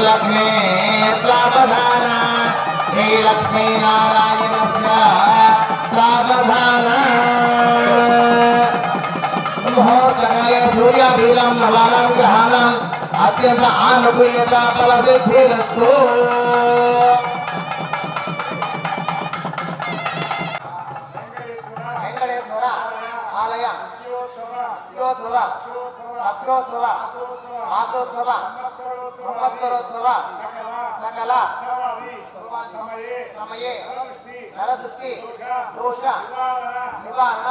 लक्ष्मी सावधान हे लक्ष्मी नारायणस्य सावधान मुहूर्तकाले सूर्यादीनां नवानां ग्रहाणां अत्यंत अनुकूलता फलसिद्धिरस्तु। वेंकटेश्वर आलय దివ్యోత్సవ అక్షరోత్సవ మాసోత్సవ సంవత్సరోత్సవ సకల సమయే నరదృష్టి దోష నివారణ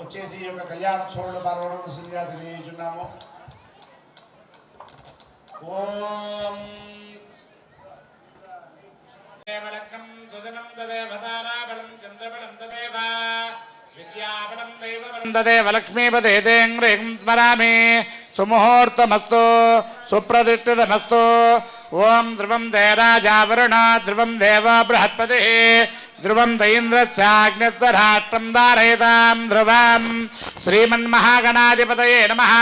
వచ్చేసి ఈ యొక్క కళ్యాణోత్సవంలో పాల్గొనవలసిందిగా తెలియజేస్తున్నాము. ఓం లగ్నం సుదనం తదేవ తారాబలం చంద్రబలం తదేవ విద్యాబలం దైవబలం తదేవ లక్ష్మీపదేంగ్రీం స్మరామి. సుముహూర్తమస్తు సుప్రతిష్ఠితమస్తు. ఓం ధ్రువం దే రాజా వరుణ ధ్రువం దేవ బృహస్పతి ధ్రువం దైంద్రచాగ్నిరాష్ట్రం ధారయతాం ధ్రువం. శ్రీమన్మహాగణాధిపతయే నమః.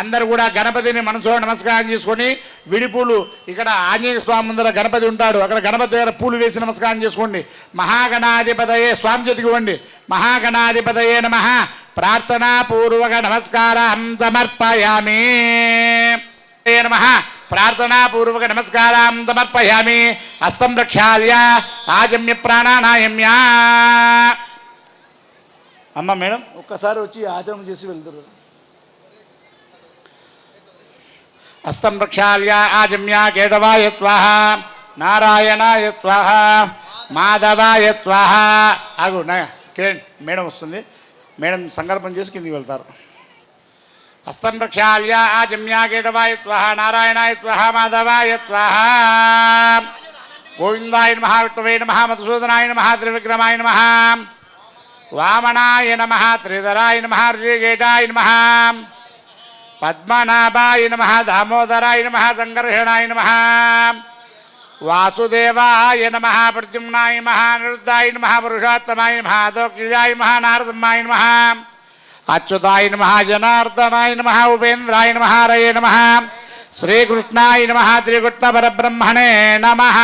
అందరూ కూడా గణపతిని మనసులో నమస్కారం చేసుకొని విడిపూలు ఇక్కడ ఆంజనేయ స్వామి ముందర గణపతి ఉంటాడు, అక్కడ గణపతి దగ్గర పూలు వేసి నమస్కారం చేసుకోండి. మహాగణాధిపతయే స్వామి చేతికి ఇవ్వండి. మహాగణాధిపతయే నమః. ప్రార్థనాపూర్వక నమస్కారం సమర్పయామి. నమః. ప్రార్థనాపూర్వక నమస్కారం సమర్పయామి. హస్తం ప్రక్షాళ్య ఆజమ్య ప్రాణానాయమ్య. అమ్మ మేడం ఒక్కసారి వచ్చి ఆచరణ చేసి వెళ్తారు. హస్తం ప్రక్షాళ్య ఆజమ్య కేశవాయ స్వాహ నారాయణాయ స్వాహ మాధవాయ స్వాహ. ఆగు కిరణ్ మేడం వస్తుంది, మేడం సంకల్పం చేసి కిందికి వెళ్తారు. హస్తం ప్రక్షాళ్య ఆజమ్య కేశవాయ స్వాహ నారాయణాయ స్వాహ మాధవాయ స్వాహ. గోవిందాయ నమః విష్ణవే నమః మధుసూదనాయ నమః త్రివిక్రమాయ నమః వామనాయ నమః త్రిధరాయ నమః ఋషికేశాయ నమః పద్మనాభాయ నమః దామోదరాయ నమః సంకర్షణాయ నమః వాసుదేవాయ నమః ప్రద్యుమ్నాయ నమః నిరుద్ధాయ నమః పురుషోత్తమాయ నమః దోక్షిజాయ నమః నారదమ్మాయ నమః అచ్యుతాయ నమః జనార్దనాయ నమః ఉపేంద్రాయ నమః హరయే నమః శ్రీకృష్ణాయ నమః త్రిగుట్ట పరబ్రహ్మణే నమః.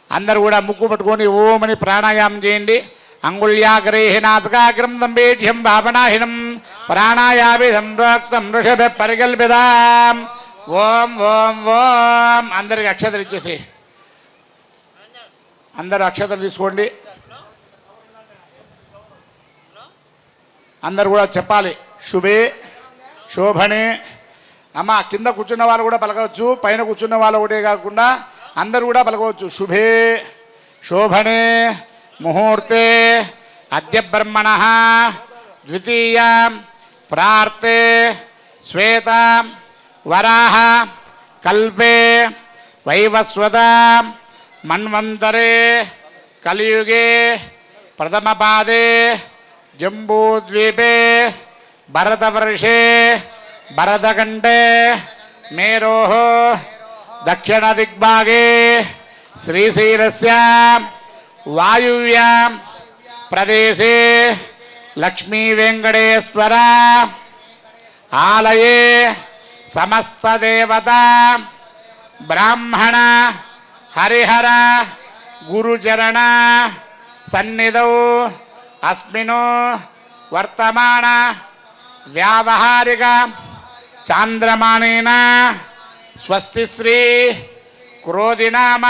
అందరూ కూడా ముక్కు పట్టుకొని ఓమని ప్రాణాయామం చేయండి. అంగుళ్యాగ్రే నాసికాగ్రం దంబేఢ్యం భావనాహినం ప్రాణాయామిదం ప్రోక్తం ఋషభ పరికల్పితాం. ఓం ఓం ఓం. అందరికి అక్షతలు ఇచ్చేసి అందరూ అక్షతలు తీసుకోండి. అందరు కూడా చెప్పాలి శుభే శోభనే. అమ్మ కింద కూర్చున్న వాళ్ళు కూడా పలకవచ్చు, పైన కూర్చున్న వాళ్ళు ఒకటే కాకుండా అందరూ కూడా పలకవచ్చు. శుభే శోభనే ముహూర్తే అద్య బ్రహ్మణ ద్వితీయ ప్రార్తే శ్వేత వరాహ కల్పే వైవస్వత మన్వంతరే కలియుగే ప్రథమ పాదే జంబూద్వీపే భరతవర్షే భరతఖండే మేరోః దక్షిణ దిగ్భాగే శ్రీశైలస్య వాయువ్య ప్రదేశే లక్ష్మీ వెంకటేశ్వర ఆలయే సమస్త దేవత బ్రాహ్మణ హరిహర గురుచరణ సన్నిధౌ అస్మిన్ వర్తమాన వ్యావహారిక చాంద్రమానేన స్వస్తి శ్రీ క్రోధినామ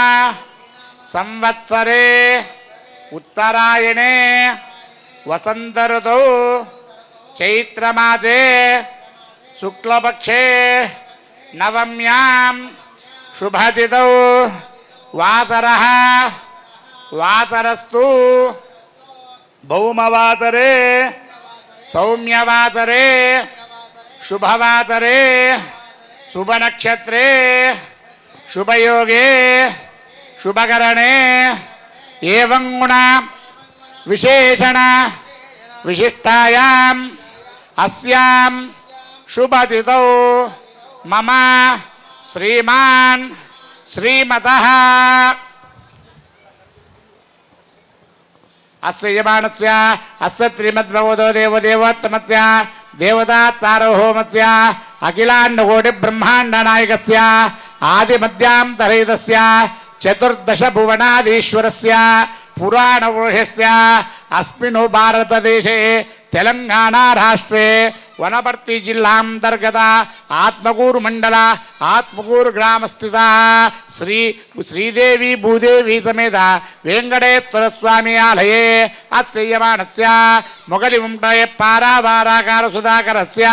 సంవత్సరే ఉత్తరాయణే వసంత ఋతౌ చైత్రమాసే శుక్లపక్షే నవమ్యాం శుభతిథౌ వాసరః వాసరస్తు భౌమవాసరే సౌమ్యవాసరే శుభవాసరే శుభనక్షత్రే శుభయోగే శుభకరణే ఏవం గుణ విశేషణ విశిష్టాయాం అస్యాం శుభతిథౌ మమ శ్రీమాన్ శ్రీమతః అస్య యమానస్య అస్య శ్రీమద్భగవతో దేవదేవోత్తమస్య దేవతా సార్వభౌమస్య అఖిలాండకోటి బ్రహ్మాండ నాయకస్య ఆదిమధ్యాంతరహితస్య చతుర్దశ భువనాధీశ్వరస్య పురాణపురుషస్య అస్మిన్ భారతదేశే తెలంగాణ రాష్ట్రే వనపర్తి జిల్లాంతర్గత ఆత్మకూరు మండల ఆత్మకూరు గ్రామస్థిత శ్రీదేవి భూదేవి సమేత వెంకటేశ్వర స్వామి ఆలయే అస్యమానస్య మొగలి ఉంటయ పారావారాకార సుధాకరస్య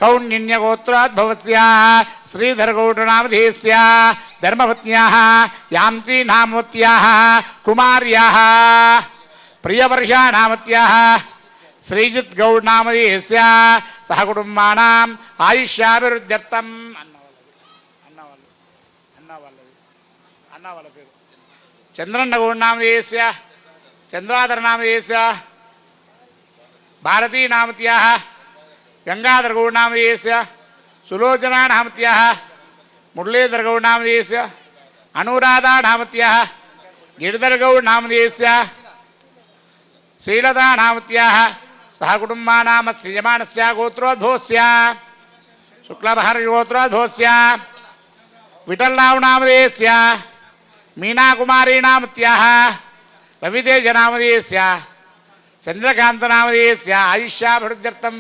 కౌండిన్యగోత్రోద్భవస్య శ్రీధరగౌడనామధేస్య ధర్మపత్న్యాః యాంచీ నామవత్యాః కుమార్యాః ప్రియవర్షానామత్యాః శ్రీజిత్ గౌడ్ నామధేయస్య సహ కుటుంబానాం ఆయుష్యాభివృద్ధ్యర్థం అన్న వాళ్ళ పేరు చంద్రన్న గౌడ్ నామధేయస్య చంద్రాధర నామధేయస్య భారతీ నామత్యాః గంగాధర గౌడ్ నామధేయస్య సులోచనా నామత్యాః మురళీధర గౌడ్ నామధేయస్య అనురాధా నామత్యాః గిరిధర గౌడ్ నామధేయస్య శ్రీలతా నామత్యాః సహ కుటుంబానామస్య యజమానస్య గోత్రోద్భవస్య శుక్లభార గోత్రోద్భవస్య విఠలరావు నామధేయస్య మీనాకుమారీ నామత్యాః రవితేజ నామధేయస్య చంద్రకాంత నామధేయస్య ఆయుష్యాభివృద్ధ్యర్థం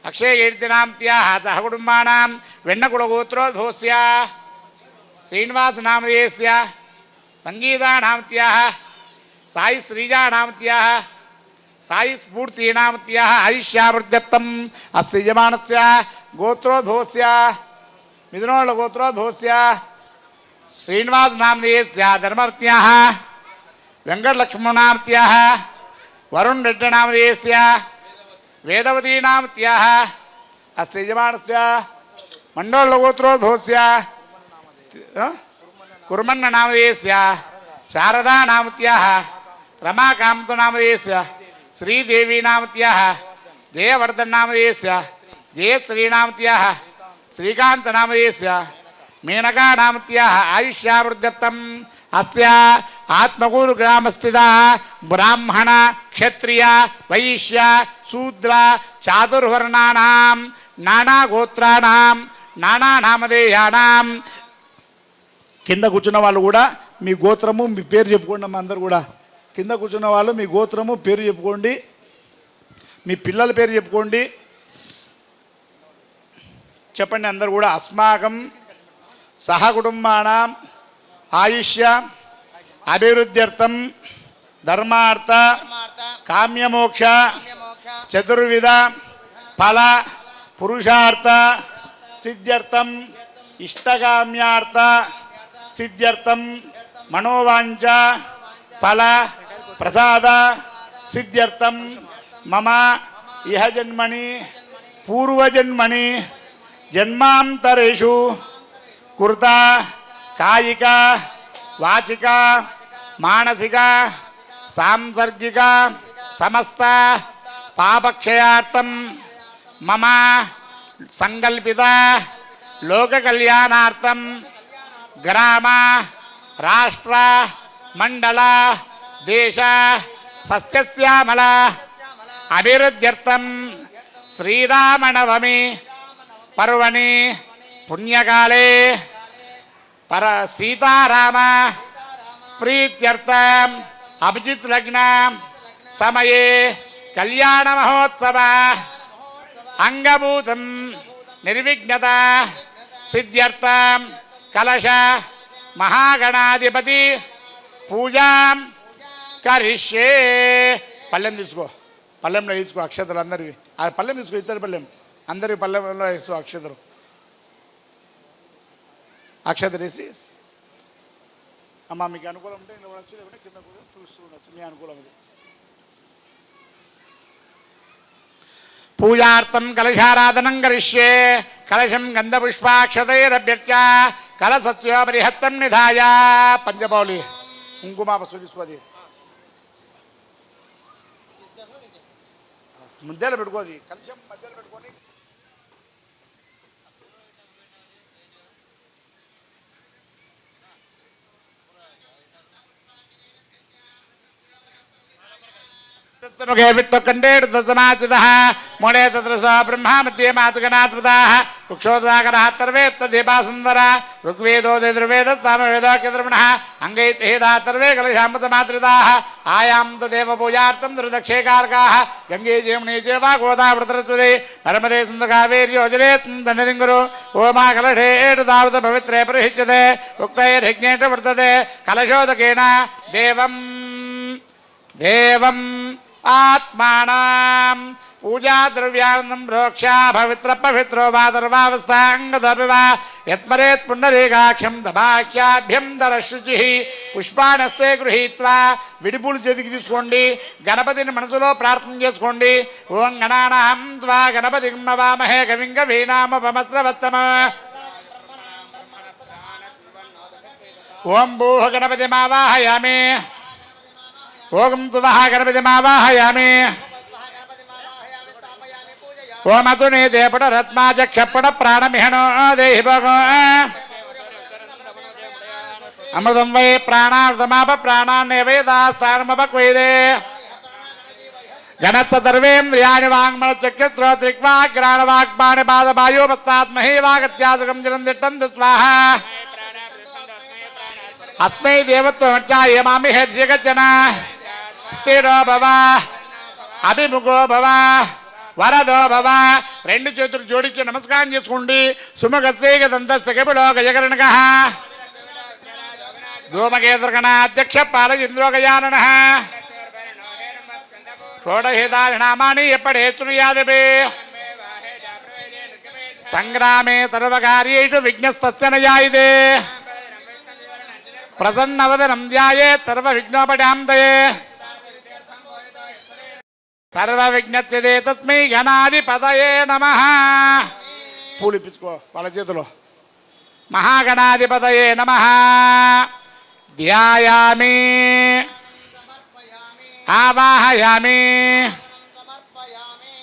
అక్షయకీర్తి నామత్యాః సహ కుటుంబానాం వెన్నకులగోత్రోద్భవస్య శ్రీనివాస నామధేయస్య సంగీతా నామత్యాః సాయి శ్రీజా నామత్యాః సాయి స్ఫూర్తి నామత్యాః ఆయుష్యాభివృద్ధ్యర్థం అస్య యజమానస్య గోత్రోద్భవస్య మిథునోళ్ళ గోత్రోద్భవస్య శ్రీనివాస నామధేయస్య ధర్మవత్యాః వెంకటలక్ష్మణనామత్యాః వరుణ్ రెడ్డి నామధేయస్య వేదవతీ నామత్యాః అస్య యజమానస్య మండోళ్ళ గోత్రోద్భవస్య కుర్మన్న నామధేయస్య శారదా నామత్యాః రమాకాంత నామధేయస్య శ్రీదేవి నామత్యాః జయవర్ధన్ నామధేయస్య జయశ్రీ నామత్యాః శ్రీకాంత నామధేయస్య మేనకా నామత్యాః ఆయుష్యాభివృద్ధ్యర్థం అస్య ఆత్మకూరు గ్రామస్థిత బ్రాహ్మణ క్షత్రియ వైశ్య శూద్ర చాతుర్వర్ణానాం నానాగోత్రాణం నానానామధేయానాం. కింద కూర్చున్న వాళ్ళు కూడా మీ గోత్రము మీ పేరు చెప్పుకోండి అమ్మ. అందరు కూడా కింద కూర్చున్న వాళ్ళు మీ గోత్రము పేరు చెప్పుకోండి, మీ పిల్లల పేరు చెప్పుకోండి. చెప్పండి అందరు కూడా. అస్మాకం సహ కుటుంబానాం ఆయుష్య అభివృద్ధ్యర్థం ధర్మార్థ కామ్యమోక్ష చతుర్విధ ఫల పురుషార్థ సిద్ధ్యర్థం ఇష్టకామ్యార్థ సిద్ధ్యర్థం మనోవాంఛ ఫల ప్రసాద సిద్ధ్యర్థం మమ ఇహ జన్మని పూర్వజన్మని జన్మాంతరేషు కృత కాయిక వాచిక మానసిక సాంసర్గిక సమస్త పాపక్షయార్థం మమ సంకల్పిత లోక కళ్యాణార్థం గ్రామ రాష్ట్ర మండల దేశ సస్యశ్యామల అభివృద్ధ్యర్థం శ్రీరామనవమి పర్వణి పుణ్యకాలే పర సీతారామ ప్రీత్యర్థం అభిజిత్ లగ్న సమయే కళ్యాణ మహోత్సవ అంగభూతం నిర్విఘ్నత సిద్ధ్యర్థం కలశ మహాగణాధిపతి పూజాం కరిష్యే. పల్లెం తీసుకో, పల్లెంలో తీసుకో అక్షతలు అందరివి. ఆ పల్లెం తీసుకో, ఇద్దరు పల్లెం అందరి పల్లెంలో వేసుకో అక్షతలు. అక్షతలు వేసి అమ్మ మీకు అనుకూలం ఉంటే ఇలా ఉండొచ్చు, లేకుంటే కింద కూడా చూస్తూ ఉండొచ్చు, మీ అనుకూలం ఇది. పూజార్థం కలశారాధనం కరిష్యే. కలశం గంధపుష్పాక్షతైరభ్యర్చ కలసత్యోపరిహత్తం నిధాయ. పంచపౌలి కుంకుమ పసుపు తీసుకోది, మధ్యలో పెట్టుకోది, కలశం మధ్యలో పెట్టుకొని విట్టకండేడుసమాచితః మూడే తత్ర స బ్రహ్మ మధ్యే మాతుగణాత్మతాః వృక్షోదాకరः తర్వేప్తదీపా సుందర ఋగ్వేదో యజుర్వేద సామవేదోక్యద్రమణः అంగైతేదా తర్వే కలశామృతమాత్రితాः ఆయాంత దేవ పూజార్థం దుర్దక్షేకారకాः గంగే జమునే చేవ గోదావృతరత్వదే నర్మదే సుందరకావేర్యోజనే దండదింగురు ఓమా కలశే ఏడుదావృత పవిత్రే పరిహిచ్యతే ఉక్తైర్యజ్ఞేట వర్తతే కలశోదకేన దేవం దేవం ఆత్మానాం పూజా ద్రవ్యానందం ప్రోక్ష పవిత్ర పవిత్రో వా సర్వావస్థాంగదపి వా యత్మరేత్ పుండరీకాక్షం దబాఖ్యాభ్యంతర శుచి పుష్పానస్తే గృహీత్వా విడిపూలు చేతికి తీసుకోండి. గణపతిని మనసులో ప్రార్థన చేసుకోండి. ఓం గణానాం త్వా గణపతిం నమామహే కవిం కవీనాముపమస్రవత్తమ. ఓం భూః గణపతిమావాహయామి. ఓం తువః గణపతిమావాహయామి. ఓం అతునే దేపట రత్మాచక్షపట ప్రాణమిహనో దేహి భగో. అమృతం వై ప్రాణామృతమాప ప్రాణాన్నేవేదాస్తానమపక్వైదే. గణత్త సర్వేంద్రియాణి వాంగ్మనచక్షుశ్రోత్రిక్వాగ్రాణవాక్పాణి పాదపాయోపస్తాత్మహే వాగత్యాసుకం జలం తిష్టంతు స్వాహ. అస్మై దేవత్వమర్చాయమామి హేత్యగచ్చన. స్థిరో భవ అభిముఖో భవ వరదో భవ. రెండు చేతులు జోడించి నమస్కారం చేసుకోండి. సుమగస్సేగ దంతస్సగపిలో గజకర్ణక ధూమకేతుర్గణాధ్యక్ష పాలయింద్రోగజానన. షోడశేతాని నామాని ఎప్పడేతుర్యాదపి. సంగ్రామే సర్వకార్యేషు విఘ్నస్తస్య న జాయతే. ప్రసన్నవదనం ధ్యాయే సర్వ విఘ్నోపశాంతయే. సర్వ విఘ్నస్యతే తస్మై గణాధిపతయే నమః. పూలిపించుకో వాళ్ళ చేతిలో. మహాగణాధిపతయే నమః. ధ్యాయామి ఆవాహయామి.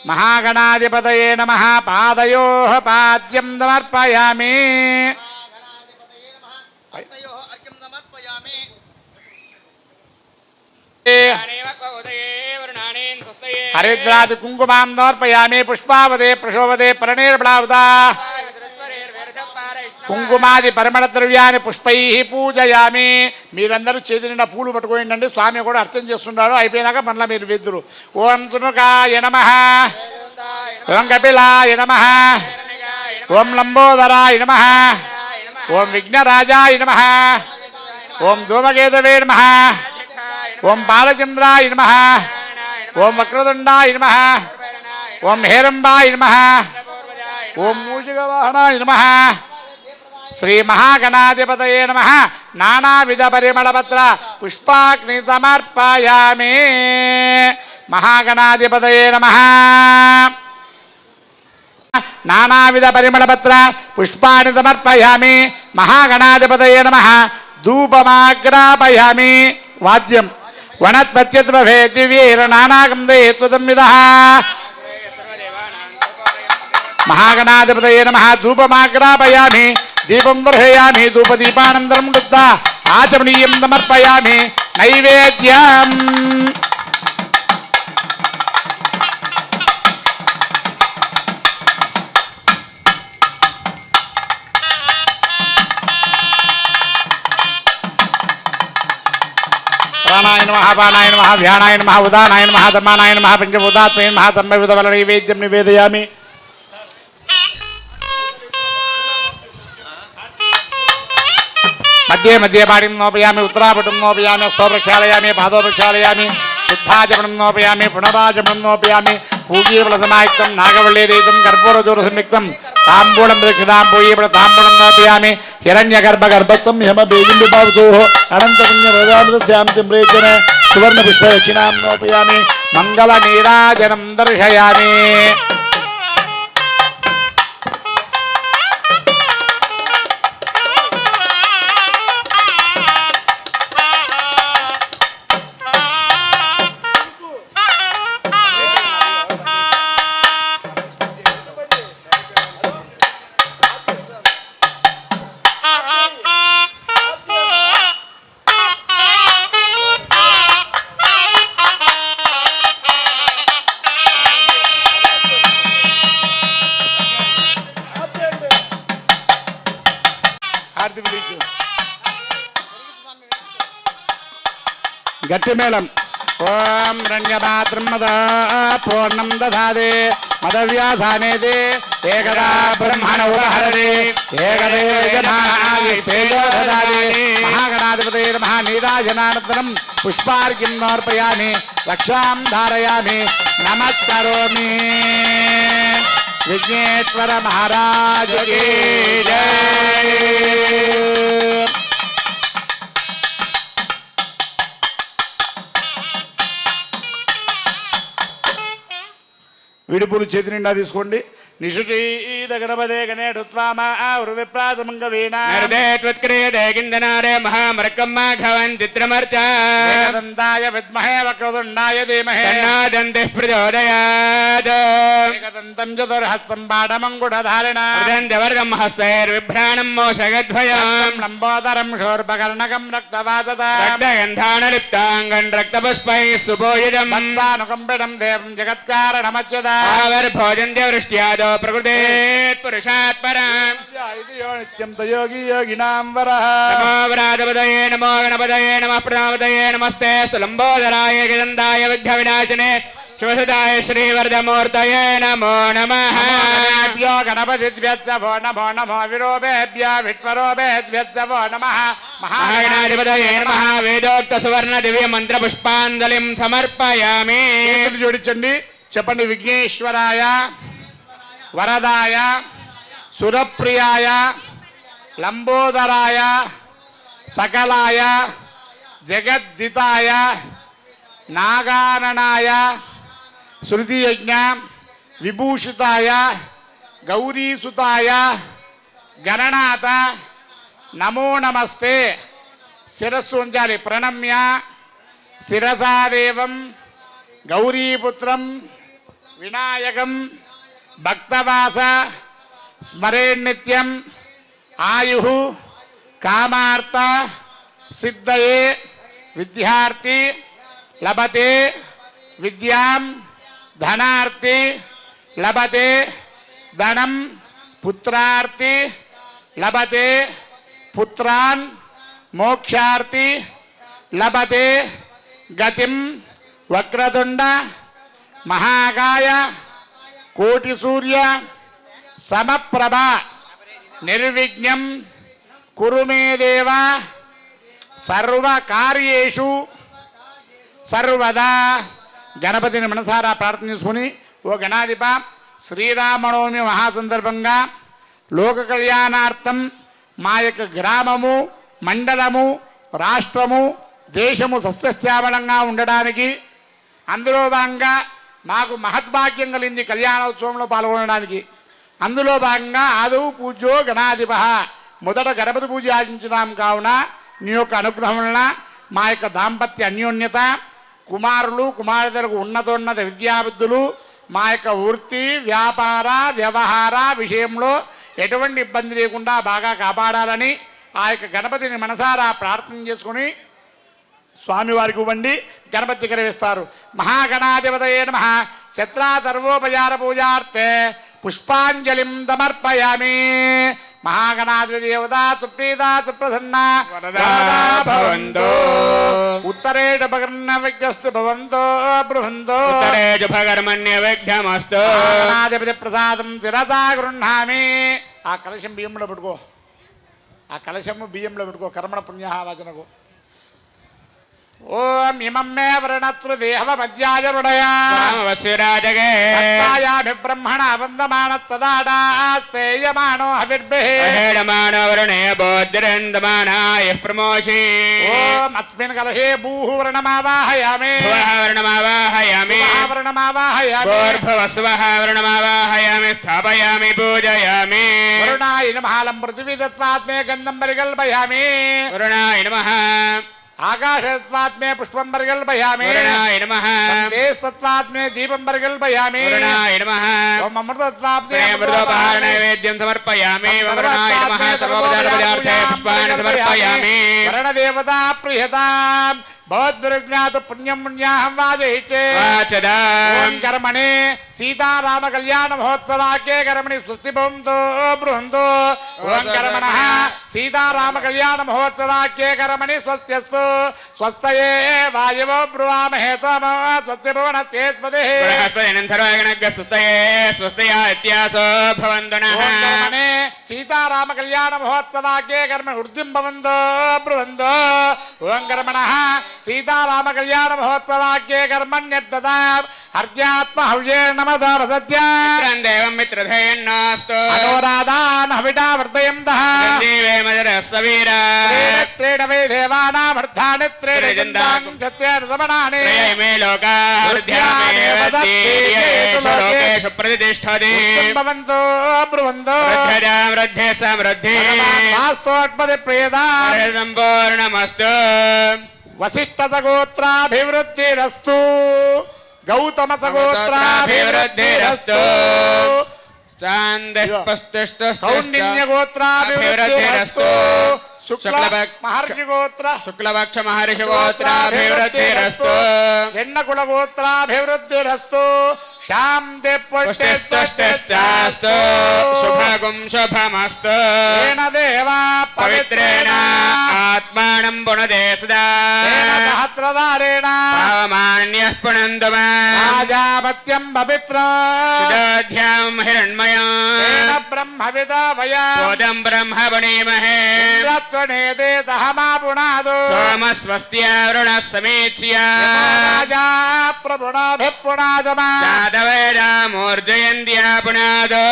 మహాగణాధిపతయే నమః. పాదయోః పాద్యం సమర్పయామి. హరిద్రాది కుంకుమాం సమర్పయామి. పుష్పావదే ప్రశోభదే పరణీర్బలావతా. కుంకుమాది పరిమళ ద్రవ్యాన్ని పుష్పై పూజయామి. మీరందరూ చేతి నిండా పూలు పట్టుకోండి. స్వామి కూడా అర్చన చేస్తున్నాడు. అయిపోయినాక మళ్ళీ మీరు వెద్దురు. ఓం సుముఖాయ నమః. ఓం కపిలాయ నమః. ఓం లంబోదరాయ నమః. ఓం విఘ్నరాజాయ నమః. ఓం ధూమకేతవే నమః. ఓం బాలచంద్రాయ నమః. ఓం వక్రతుండాయ నమః. ఓం హేరంబాయ నమః. ఓం మూషికవాహనాయ నమః. శ్రీ మహాగణాధిపతయే నమః. నానావిధ పరిమళపత్ర పుష్పాగ్ని సమర్పయామి. మహాగణాధిపతయే నమః. నానావిధ పరిమళపత్ర పుష్పాన్ని సమర్పయామి. మహాగణాధిపతయే నమః. ధూపమాగ్రాపయామి. వాద్యం వనత్పత్యద్భవే దివ్యేర నానాగంధే త్వదంవిదః. మహాగణాధిపతయే నమః. ధూపమాగ్రాపయామి. దీపం దర్శయామి. ధూపదీపానందరం కృత్వా ఆచమనీయం సమర్పయామి. నైవేద్యం ప్రాణాయ నమః. పానాయ నమః. వ్యానాయ నమః. ఉదానాయ నమః. ధర్మానాయ నమః. పంచభూతాత్మనే నమః. తన్మయవిధబల నైవేద్యం నివేదయామి. మధ్యే మధ్యే పాడిం నోపయామి. ఉత్తరాపటం నోపయామి. స్థో ప్రక్షాళయామి. పాదో ప్రక్షాళయామి. శుద్ధాచమనం నోపయామి. పునరాచమనం నోపయామి. పూగీఫలసమాయుక్తం నాగవల్లీరీతం కర్పూరచూర సంయుక్తం తాంబూలం దక్షితాం పూయీఫల తాంబూలం నోపయామి. హిరణ్యగర్భగర్భస్థం హిమబీజం విభావసోః అనంతపుణ్యప్రదామృతస్యాం ప్రేచన సువర్ణపుష్పదక్షిణాం నోపయామి. మంగళ నీరాజనం దర్శయామి. గట్టి మేళం. ఓం రణ్యపాత్రం మద పూర్ణం దధాదే మదవ్యాసానేదే ఏకదా బ్రహ్మణ ఉపహరదే ఏకదేవజనాయేషేజో దధాదే. మహాగణాధిపతయే నమః. నీరాజనానంతరం పుష్పార్ఘ్యం సమర్పయామి. రక్షాం ధారయామి. నమస్కరోమి. విఘ్నేశ్వర మహారాజ్ కీ జై. విడిపులు చేతి నిండా తీసుకోండి. నిషుచీద గణపదే గణేశుత్వామావృవిప్రాతమంగ వీణా నరుదేత్వత్క్రియతే కిందనారే మహామర్కం మాఘవన్ చిత్రమర్చాయ విద్మహే వక్రతుండాయ ధీమహే తన్నాదంతి ప్రచోదయాత్ ఏకదంతం చతుర్హస్తం బాణమంగుఢధారిణ వర్గం హస్తైర్విభ్రాణం మోషగద్వయం లంబోదరం శోర్పకర్ణకం రక్తవాతత రక్తగంధానలిప్తాంగం రక్తపుష్పైః సుభూషితం భక్తానుకంపితం దేవం జగత్కారణమచ్యుత ఆవిర్భోజంత్య వృష్ట్యాదో ప్రకృతేత్ పురుషాత్ పరం నిత్యం యోగి యోగినాం వరః నమో వ్రాతపదయే నమో గణపతయే నమః ప్రజాపతయే నమస్తే స్థులంబోదరాయ గజందాయ విఘ్న వినాశినే శివసుదాయ శ్రీవరదమూర్తయే నమో నమః గణపతిభ్యో నమో నమో విరోభేభ్య విట్వరోభేభ్యో నమః మహాగణాధిపతయే నమః వేదోక్త సువర్ణ దివ్య మంత్ర పుష్పాంజలిం సమర్పయామి. జోడించండి, చెప్పండి. విఘ్నేశ్వరాయ వరదాయ సురప్రియాయ లంబోదరాయ సకలాయ జగద్దితాయ నాగాననాయ శృతియజ్ఞ విభూషితాయ గౌరీసుతాయ గణనాథ నమో నమస్తే. శిరస్సు ఉంచాలి. ప్రణమ్య శిరసాదేవం గౌరీపుత్రం వినాయకం భక్తవాస స్మరేన్నిత్యం ఆయు కామార్త సిద్ధయే విద్యార్థి లభతే విద్యాం ధనార్థి లభతే ధనం పుత్రార్థి లభతే పుత్రాన్ మోక్షార్థి లభతే గతిం వక్రతుండ మహాకాయ కోటి సూర్య సమప్రభ నిర్విఘ్నం కురు మే దేవ సర్వకార్యేషు సర్వదా. గణపతిని మనసారా ప్రార్థన చేసుకుని, ఓ గణాధిప, శ్రీరామనవమి మహాసందర్భంగా లోక కళ్యాణార్థం మా యొక్క గ్రామము, మండలము, రాష్ట్రము, దేశము సస్యశ్యామలంగా ఉండడానికి, అందులో భాగంగా మాకు మహద్భాగ్యం కలిగింది కళ్యాణోత్సవంలో పాల్గొనడానికి. అందులో భాగంగా ఆదౌ పూజ్యో గణాధిప, మొదట గణపతి పూజ ఆచరించినాం. కావున నీ యొక్క అనుగ్రహం వలన మా యొక్క దాంపత్య అన్యోన్యత, కుమారులు కుమార్తెలకు ఉన్నతోన్నత విద్యాబుద్ధులు, మా యొక్క వృత్తి వ్యాపార వ్యవహార విషయంలో ఎటువంటి ఇబ్బంది లేకుండా బాగా కాపాడాలని ఆ యొక్క గణపతిని మనసారా ప్రార్థన చేసుకుని స్వామివారికి ఇవ్వండి. గణపతి దగ్గర వేస్తారు. మహాగణాధిపతయే నమః. ఛత్రా సర్వోపచార పూజార్థే పుష్పాంజలిం సమర్పయామి. మహాగణాధిపతి దేవతా సుప్రీతా సుప్రసన్నా వరదా భవంతు. ఉత్తరేషుపకర్ణ విజ్ఞస్తు భవంతో బృహంతో ఉత్తరేజుభకర్మణ్య విఘ్నమస్తు. గణాధిపతి ప్రసాదం శిరసా గృహ్ణామి. ఆ కలశం బియ్యంలో పెట్టుకో. ఆ కలశము బియ్యంలో పెట్టుకో. కర్మణ పుణ్యవాచనకు. ఓం ఇమం మే వృణత్రు దేహమధ్యాయ వృణయా వశిరాజగే బ్రహ్మణ వందమానస్తదాడాస్తేయమానో హవిర్భిః హేళమానో వరుణే బోద్ధిరందమానాయ ప్రమోషి. ఓం అస్మిన్ కలశే భూః వృణమావాహయామి వృణమావాహయామి వృణమావాహయామి భూర్భువస్వః వృణమావాహయామి స్థాపయామి పూజయామి. వరుణాయ నమః. లం పృథివీ దత్వాత్మే గంధం పరికల్పయామి. వరుణాయ నమః. ఆకాశత్వాత్మే పుష్పం పరికల్పయామి. వరుణాయ నమః. దేశత్వాత్మే దీపం పరికల్పయామి. వరుణాయ నమః. ఓం అమృతత్వాత్మే అమృతోపహార నైవేద్యం సమర్పయామి. వరుణాయ నమః. సర్వోపచార పదార్థే పుష్పాణి సమర్పయామి. వరుణదేవతా ప్రియతాం భవద్భిర్జ్ఞాత పుణ్యం పుణ్యాహం వాజయితే వాచదాం కర్మణే సీతారామ కళ్యాణ మహోత్సవాక్యే కర్మణి స్వస్తి భవంతో బృహంతో. ఓం కర్మణః సీతారామ కళ్యాణ మహోత్సవాక్యే కర్మణి స్వస్యస్తు స్వస్తయే వాయవో బ్రువామహే త్వమో స్వస్తి భువనస్యేస్పతిః. బృహస్పతినం సర్వగణజ్ఞ స్వస్తయే స్వస్తయా ఇత్యాసో భవంతు నః. ఓం కర్మణే సీతారామ కళ్యాణ మహోత్సవాక్యే కర్మణి వృద్ధిం భవంతో బృహంతో. ఓం కర్మణః సీతారామ కళ్యాణ మహోత్సవాక్యే కర్మణ్యర్థతాం హర్యాత్మ హవ్యే నమదామ సత్యం దేవం మిత్రధేయన్నాస్తు అనురాధాన్ హవిటా వర్ధయంతః జీవే మదరస్సవీర త్రేడవే దేవానామర్థాని త్రేడజంతాం క్షత్రేణ సమనాని త్రయమే లోకాః హృద్యామేవ లోకేషు ప్రతిష్టతి భవంతో బ్రువంతో వృద్ధే సమృద్ధి వాస్తోత్పది ప్రియదా సంపూర్ణమస్తు వశిష్ఠ సగోత్రాభివృద్ధిరస్తు గౌతమ సగోత్రాభివృద్ధిరస్తు కౌండిన్య గోత్రాభివృద్ధిరస్తు మహర్షి గోత్ర శుక్లపక్ష మహర్షి గోత్రాభివృద్ధిరస్తు ఎన్నకుల గోత్రాభివృద్ధిరస్తు శాంతి పుష్టిస్తు శుభగం శుభమస్తు దేవా పవిత్రేణ ఆత్మానం పునదే సదా సహస్రధారేణ మాన్యః పునందు రాజాపత్యం పవిత్రం సుధాధ్యాం హిరణ్మయం బ్రహ్మవిద వయా బోధం బ్రహ్మ పుణీమహే త్వనేదే దహమా పునాదో సోమస్వస్త్యారుణ సమీచ్య రాజా ప్రపుణాభిపుణాదమా జాతవేదామూర్జయంత్యా పునాదో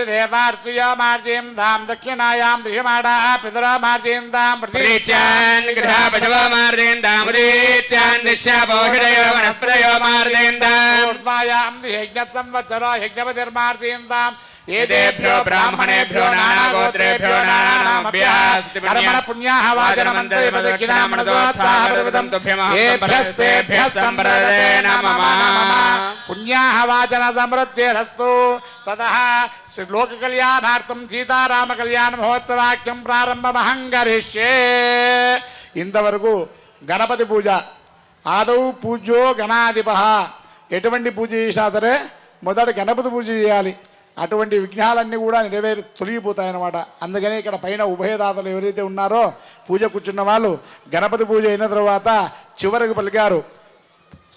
దేవార్తుయామార్జీం ధాం దక్షిణాయాం దిశమాడా పితరామార్జీం ధాం ప్రతీచ్యాన్ గృహపశవమార్జయంతాముదీచ్యాన్ దిశ్యాపోషిడయో వనస్పతయో మార్జయంతాం ఊర్ధ్వాయాం యజ్ఞత్వం వత్సరో యజ్ఞపతిర్మార్జీం ధాం ఏదేభ్యో బ్రాహ్మణేభ్యో నానాగోత్రేభ్యో కర్మణ పుణ్యాః వాచనమంత్రమదక్షిణామనదోత్సాహపరిమితం ఏభ్యస్తేభ్యः సంప్రదే నమః పుణ్యాః వాచన సమృద్ధిరస్తు తతః లోక కళ్యాణార్థం సీతారామ కళ్యాణ మహోత్సవాఖ్యం ప్రారంభమహం కరిష్యే. ఇంతవరకు గణపతి పూజ ఆదౌ పూజ్యో గణాధిపః. ఎటువంటి పూజ చేసినా సరే మొదట గణపతి పూజ చేయాలి. అటువంటి విఘ్నాలన్నీ కూడా తొలగిపోతాయన్నమాట. అందుకని ఇక్కడ పైన ఉభయదాతలు ఎవరైతే ఉన్నారో పూజ కూర్చున్న వాళ్ళు గణపతి పూజ అయిన తర్వాత చివరికి పలికారు,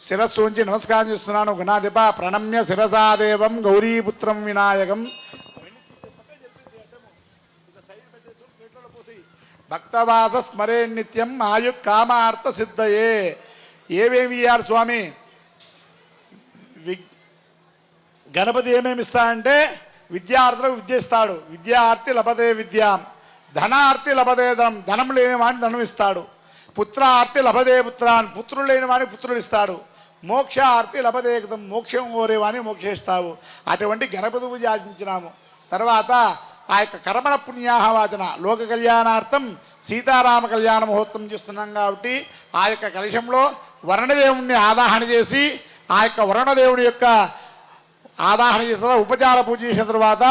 శిరస్సు ఉంచి నమస్కారం చేస్తున్నాను గణాధిప ప్రణమ్య శిరసాదేవం గౌరీపుత్రం వినాయకం భక్తవాస స్మరే నిత్యం ఆయు కామార్థ సిద్ధయే. ఏమేమి ఇయ్యాలి స్వామి? గణపతి ఏమేమి ఇస్తాడంటే విద్యార్థులకు విద్య ఇస్తాడు. విద్యార్థి లభతే విద్యాం, ధనార్థి లభతే ధనం, ధనం లేని వాడిని ధనం ఇస్తాడు. పుత్రార్థి లభతే పుత్రాన్, పుత్రులు లేని వాడిని పుత్రుడు ఇస్తాడు. మోక్షార్థి లభతే కృతం, మోక్షం కోరేవాని మోక్షిస్తావు. అటువంటి గణపతి పూజ ఆచరించినాము. తర్వాత ఆ యొక్క కర్మణ పుణ్యాహ వాచన లోక కళ్యాణార్థం సీతారామ కళ్యాణ మహోత్సవం చేస్తున్నాం కాబట్టి ఆ యొక్క కలశంలో వరుణదేవుణ్ణి ఆవాహన చేసి ఆ యొక్క వరుణదేవుని యొక్క ఆవాహన చేసిన ఉపచార పూజ చేసిన తర్వాత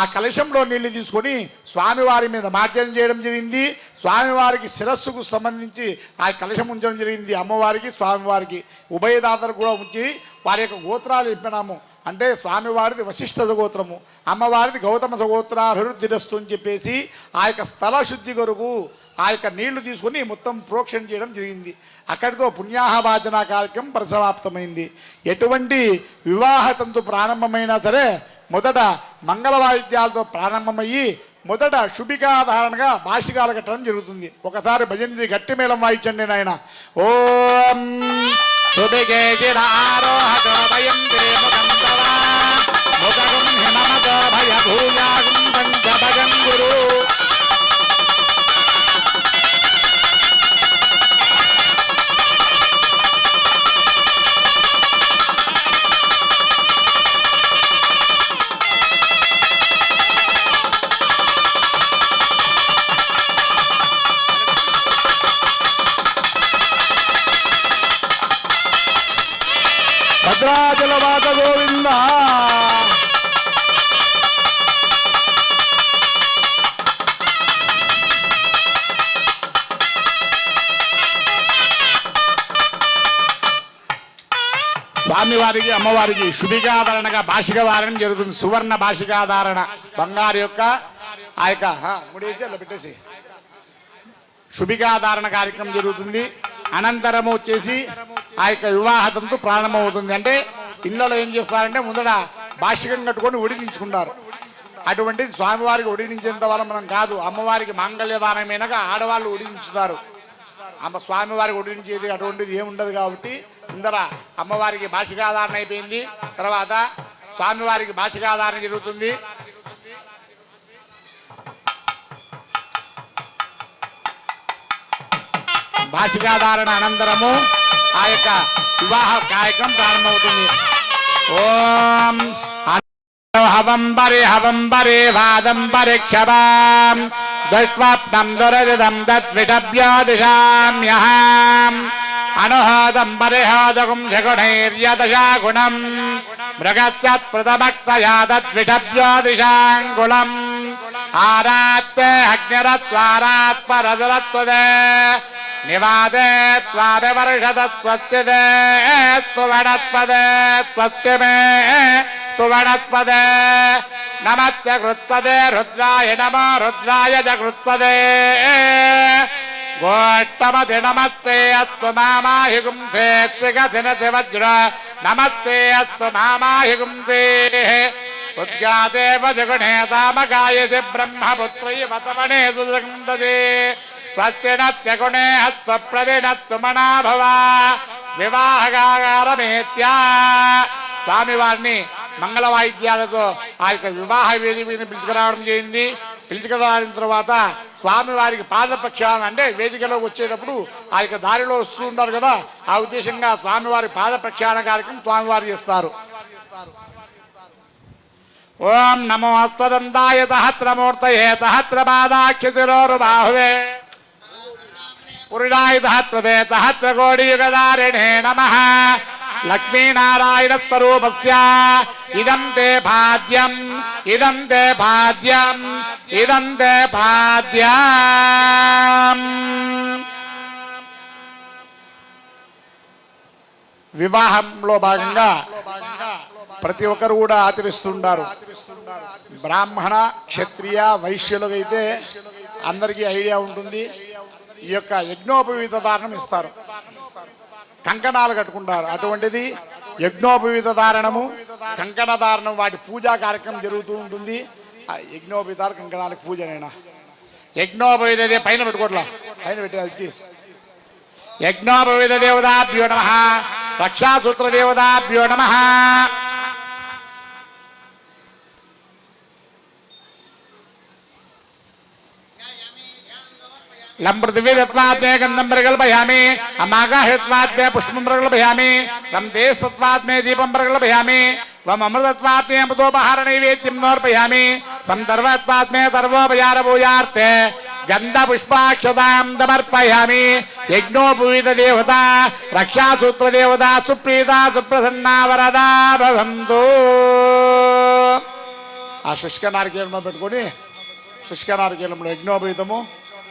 ఆ కలశంలో నీళ్లు తీసుకొని స్వామివారి మీద మార్జన చేయడం జరిగింది. స్వామివారికి శిరస్సుకు సంబంధించి ఆ కలశం ఉంచడం జరిగింది. అమ్మవారికి స్వామివారికి ఉభయదాతలు కూడా ఉంచి వారి యొక్క గోత్రాలు చెప్పినాము. అంటే స్వామివారిది వశిష్ఠ గోత్రము, అమ్మవారిది గౌతమ గోత్రాభివృద్ధిరస్తు అని చెప్పేసి ఆ యొక్క స్థల శుద్ధి కొరకు ఆ యొక్క నీళ్లు తీసుకొని మొత్తం ప్రోక్షణ చేయడం జరిగింది. అక్కడితో పుణ్యాహవాచన కార్యక్రమం పరిసమాప్తమైంది. ఎటువంటి వివాహ తంతు ప్రారంభమైనా సరే మొదట మంగళ వాయిద్యాలతో ప్రారంభమయ్యి మొదట శుభికాధారణగా భాషికాలు కట్టడం జరుగుతుంది. ఒకసారి భజంత్రి గట్టి మేళం వాయించండి నాయన. ఓం శుభికేశిరారోహతో భయం ముఖం హిమమతో భయ భూయాగం పంచభగం గురు. భద్రాచలవాత గోవింద. స్వామివారికి అమ్మవారికి శుభికాధారణగా భాషికాధారణ జరుగుతుంది. సువర్ణ భాషికాధారణ బంగారు యొక్క ఆ యొక్క ముడేసి అలా పెట్టేసి శుభికాధారణ కార్యక్రమం జరుగుతుంది. అనంతరము వచ్చేసి ఆ యొక్క వివాహతంతో ప్రారంభమవుతుంది. అంటే ఇళ్ళలో ఏం చేస్తారంటే ముందర భాషికం కట్టుకొని ఒడిగించుకుంటారు. అటువంటిది స్వామివారికి ఒడిగించేంత వల్ల మనం కాదు. అమ్మవారికి మాంగళ్యదానమైనాక ఆడవాళ్ళు ఒడిగించుతారు. స్వామివారికి ఒడిగించేది అటువంటిది ఏముండదు కాబట్టి ముందర అమ్మవారికి భాషికాధారణ అయిపోయింది. తర్వాత స్వామివారికి భాషికాధారణ జరుగుతుంది. భాషికాధారణ అనంతరము ఆ యొక్క వివాహ కార్యక్రమం ప్రారంభమవుతుంది. ఓం హవంబరే వాదం పరిక్షమాం దుష్ట్వప్నం దురదిదం తద్విషభ్యోదిశామ్యహం అనుహోదం పరిహోదగుం శగుణైర్యదశాగుణం మృగత్యత్ప్రతమక్తయా తద్విషభ్యోదిశాంగుళం ఆరాత్తే అగ్నిరత్వారాత్మరదురత్వదే నివాదే త్వాభివర్షదత్వత్యదే స్తువణత్పదే త్వత్యమే స్తువణత్పదే నమత్య కృత్పదే రుద్రాయ నమో రుద్రాయ చ కృత్పదే గోష్టమతి నమస్తే అస్తు మామాహి గుంసే త్రిగతినతి వజ్ర నమస్తే అస్తు మామాహి గుంసే ఉద్గాదేవ జగుణే తామగాయసి బ్రహ్మపుత్రైవ తమనే సుజగందదే స్వస్తి నత్యగుణే హస్త ప్రదినత్తు మనాభవ వివాహగారమేత్యా. స్వామివారిని మంగళ వాయిద్యాలతో ఆ యొక్క వివాహ వేదిక మీద పిలుచుకురావడం జరిగింది. పిలుచుకురావిన తర్వాత స్వామివారికి పాదప్రక్షాళన అంటే వేదికలోకి వచ్చేటప్పుడు ఆ యొక్క దారిలో వస్తూ ఉంటారు కదా, ఆ ఉద్దేశంగా స్వామివారి పాదప్రక్షాళన కార్యక్రమం స్వామివారు చేస్తారు. ఓం నమో అస్వదంతాయ సహస్రమూర్తయే సహస్రపాదాక్షితిరోరుబాహువే పురుషాయ సహస్రదే సహస్రకోటియుగధారిణే నమః. లక్ష్మీనారాయణ స్వరూపస్య ఇదం తే భాద్యం ఇదం తే భాద్యం ఇదం తే భాద్యం. వివాహంలో భాగంగా ప్రతి ఒక్కరు కూడా ఆచరిస్తుంటారు. బ్రాహ్మణ క్షత్రియ వైశ్యులకు అయితే అందరికీ ఐడియా ఉంటుంది. ఈ యొక్క యజ్ఞోపవీత ధారణం ఇస్తారు, కంకణాలు కట్టుకుంటారు. అటువంటిది యజ్ఞోపవీత ధారణము కంకణ ధారణం వాటి పూజా కార్యక్రమం జరుగుతూ ఉంటుంది. ఆ యజ్ఞోపవీతాలు కంకణాలకు పూజనైనా యజ్ఞోపవీత పైన పెట్టుకోవట్లా, పైన పెట్టి అది తీసు. యజ్ఞోపవీత దేవతాభ్యో నమః, రక్షాసూత్ర దేవతాభ్యో నమః. లం పృథివీ తత్వాత్మే గంధం ప్రకల్పయామి, అమాగాహిత్వాత్మే పుష్పం ప్రకల్పయామి, లం తేస్తత్వాత్మే దీపం ప్రకల్పయామి, వం అమృతత్వాత్మే అమృతోపహార నైవేద్యం సమర్పయామి, తం తర్వత్వాత్మే తర్వోపచార పూజార్థే గంధ పుష్పాక్షతాం సమర్పయామి. యజ్ఞోపవీత దేవత రక్షాసూత్ర దేవత సుప్రీత సుప్రసన్నా వరదా భవంతు. ఆ శుష్క నారికేలంలో పెట్టుకొని శుష్క నారికేలంలో యజ్ఞోపవీతము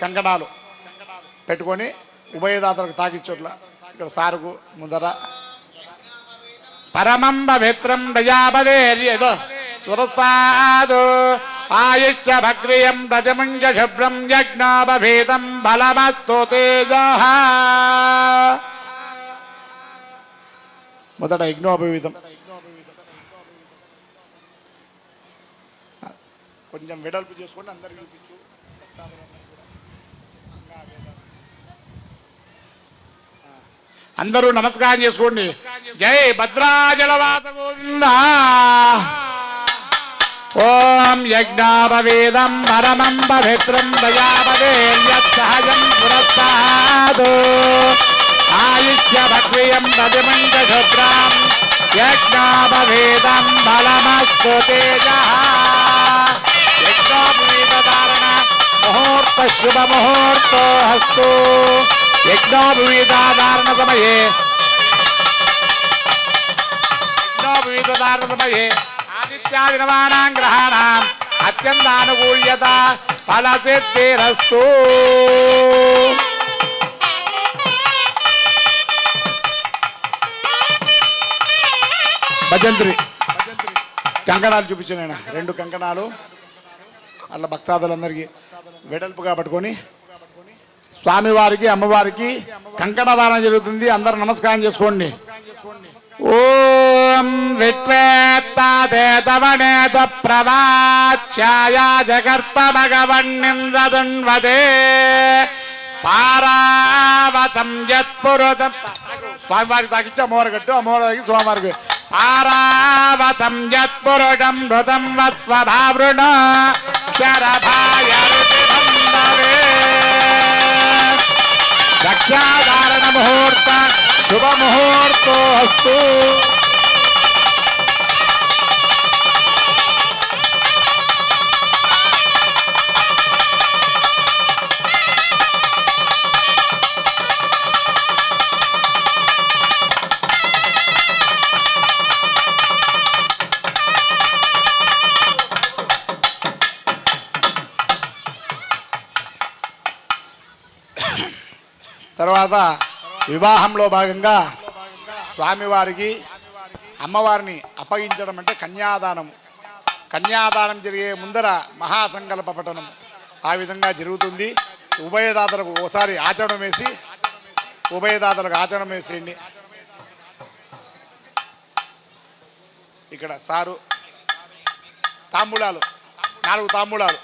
కంకణాలు పెట్టుకొని ఉభయదాతలకు తాకిచ్చోట్ల ఇక్కడ సారుకు ముందర పరమం పవిత్రం ప్రజాపదేర్యదో స్వరస్తాదు ఆయుష్య భక్రియం ప్రజమంజ శుభ్రం యజ్ఞోపవీతం బలమస్తు తేజః. మొదట యజ్ఞోపవీతం కొంచెం వెడల్పు చేసుకొని అందరికి చూపించు. అందరూ నమస్కారం చేసుకోండి. జై భద్రాచలవాస గోవింద. ఓం యజ్ఞోపవీతం పరమం పవిత్రం ప్రజాపదే యత్సహజం పురస్తాదు ఆయుష్య భక్రియం ప్రతిమంచ శుభ్రం యజ్ఞోపవీతం బలమస్తు తేజః. యజ్ఞోపవీత ధారణ ముహూర్త శుభ ముహూర్తో హస్తు. యజ్ఞోపవీతాధారణ సమయే ఆదిత్యాది నవానాం గ్రహాణాం అత్యంతానుకూల్యత ఫలసిద్ధిరస్తు. భజంత్రి కంకణాలు చూపించిన రెండు కంకణాలు అట్లా భక్తాదులందరికీ వెడల్పుగా పట్టుకొని స్వామివారికి అమ్మవారికి కంకణదానం జరుగుతుంది. అందరూ నమస్కారం చేసుకోండి. ఓం విట్వేత్తేతవనేత ప్రవాచ్యాయ జగర్త భగవన్నింద్రదున్వదే పారావతం యత్పురుతం. స్వామివారికి తాకిచ్చి అమ్మవారి కట్టు, అమ్మవారి తాకి స్వామివారికి. పారావతం యత్పురుషం మృతం వత్వభావృణ శరభాయ రక్షాధారణ ముహూర్త శుభముహూర్తోస్తు. తర్వాత వివాహంలో భాగంగా స్వామివారికి అమ్మవారిని అప్పగించడం అంటే కన్యాదానం. కన్యాదానం జరిగే ముందర మహాసంకల్ప పఠనం ఆ విధంగా జరుగుతుంది. ఉభయదాతలకు ఒకసారి ఆచరణ వేసి వేసేయండి. ఇక్కడ సారు తాంబూలాలు 4 తాంబూలాలు.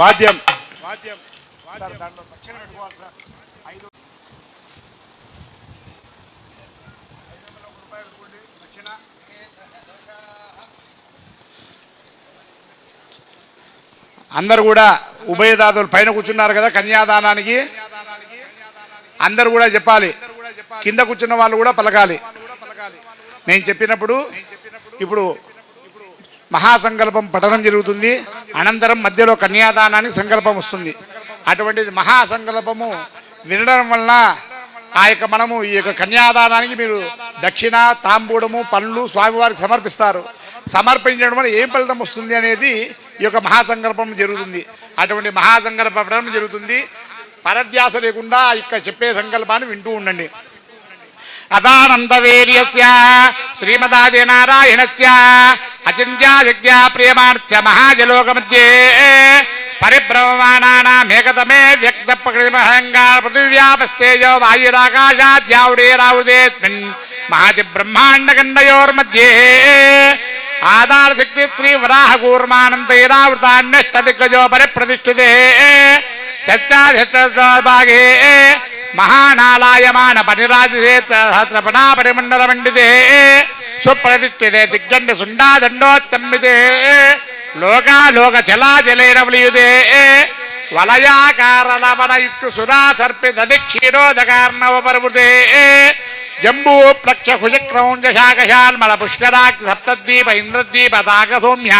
వాద్యం సార్ దాంట్లో దక్షిణ పెట్టుకోవాలి సార్. 500 రూపాయలు పెట్టుకోండి దక్షిణ. అందరు కూడా ఉభయదాతలు పైన కూర్చున్నారు కదా కన్యాదానానికి, అందరు కూడా చెప్పాలి. కింద కూర్చున్న వాళ్ళు కూడా పలకాలి. నేను చెప్పినప్పుడు ఇప్పుడు మహాసంకల్పం పఠనం జరుగుతుంది. అనంతరం మధ్యలో కన్యాదానానికి సంకల్పం వస్తుంది. అటువంటిది మహాసంకల్పము వినడం వలన ఆ యొక్క మనము ఈ యొక్క కన్యాదానానికి మీరు దక్షిణ తాంబూడము పండ్లు స్వామివారికి సమర్పిస్తారు. సమర్పించడం వల్ల ఏం ఫలితం వస్తుంది అనేది ఈ యొక్క మహాసంకల్పం జరుగుతుంది. అటువంటి మహాసంకల్ప పఠనం జరుగుతుంది. పరధ్యాస లేకుండా ఇక చెప్పే సంకల్పాన్ని వింటూ ఉండండి. అదానందవేర్యస్య శ్రీమదాది నారాయణస్య అచింత్యాశక్త్యా ప్రియమార్త్య మహాజలోకమధ్యే పరిభ్రమమానానామేకతమే వ్యక్త ప్రకృతిమహంగార పృథివ్యాపస్తేజో వాయురాకాశాద్యావుడేరావుదేస్మిన్ మహతి బ్రహ్మాండఖండయోర్మధ్యే ఆధారశక్తి శ్రీ వరాహకూర్మానంతైరావృతాన్యష్టదిగ్గజో పరిప్రతిష్ఠితే సత్యాధిష్ఠాగే మహానాలాయమాన పరిరాజేత్రపణా పరిమండల మండితే సుప్రతిష్ఠితే దిగ్గండ సుండాదండోత్తమ్మితే లోకాలోక చలాచలైరవలియుదే వలయాకార లవణ ఇచ్చు సురాసర్పిత క్షీరోదకార్ణవ పర్వతే జంబూ ప్లక్ష కుశక్రౌంజ శాకశాల్మల పుష్కరాక్ సప్తద్వీప ఇంద్రద్వీప తాక సౌమ్య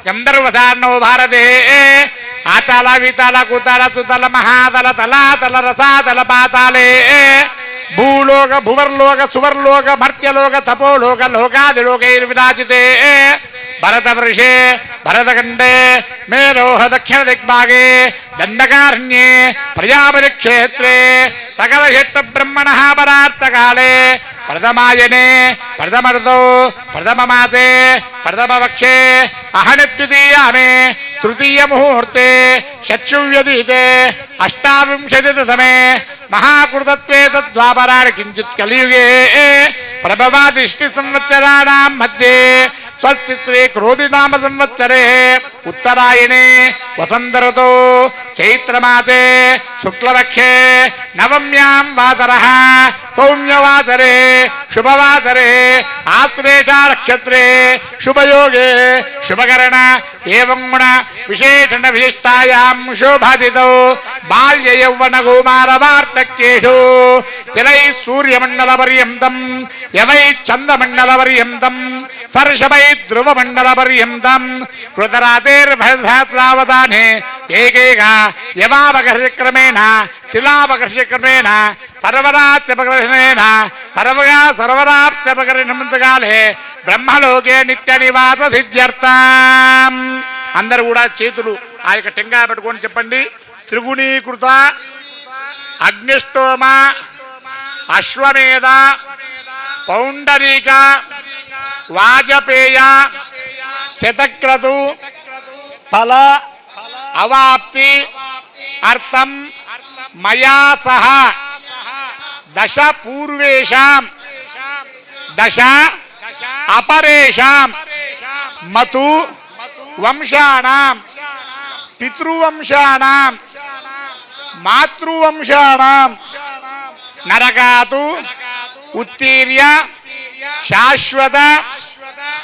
గంధర్వసార్ణో భారతే ఆతల వితల కుతల తుతల మహాతల తలాతల రసాతల పాతాళే భూలోక భువర్లోక సువర్లోక భర్త్యలోక తపోలోక లోకాదిలోకైర్విరాజితే భరతవృషే భరతఖండే మేరోహ దక్షిణ దిగ్భాగే దండకారణ్యే ప్రజాపతిక్షేత్రే సకలశెట్ట బ్రహ్మణ పరార్థకాలే ప్రథమాయనే ప్రథమర్దో ప్రథమమాసే ప్రథమపక్షే అహనిద్వితీయామే తృతీయ ముహూర్తే చక్షువ్యదీతే అష్టావింశతితమే మహాకృతత్వే తద్వాపరాణి కించిత్ కలియుగే ప్రభవాదిష్టి సంవత్సరాణాం మధ్యే స్వస్తి శ్రీ క్రోధినామ సంవత్సరే ఉత్తరాయణే వసంతఋతో చైత్రమాసే శుక్లపక్షే నవమ్యాం వాసరః సౌమ్యవాసరే శుభవాసరే ఆశ్లేష నక్షత్రే శుభయోగే శుభకరణ ఏవం గుణ విశేషణ విశిష్టాయాం శోభాదితౌ బాల్య యౌవన కౌమార వార్ధక్యేషు తిలై సూర్యమండల పర్యంతం యవై చంద్రమండల పర్యంతం సర్షభై ధ్రువమండల పర్యంతం కృతరాతేర్భద్రావధానే ఏకైక యవాపకర్షక్రమేణ తిలాపకర్షక్రమేణ సర్వరాత్యపకర్షణేన సర్వరాప్త్యపకర్షణకాలే బ్రహ్మలోకే నిత్య నివాస సిద్ధ్యర్థం. అందరూ కూడా చేతులు ఆ యొక్క టెంకాయ పట్టుకొని చెప్పండి. త్రిగుణీకృత అగ్నిష్టోమ అశ్వమేధ పౌండరీక వాజపేయ శతక్రతు ఫల అవాప్తి అర్థం మయా సహ దశ పూర్వేషాం దశ అపరేషాం మతు వంశానాం పితృవంశానాం మాతృవంశానాం నరకాతు ఉత్తీర్య శాశ్వత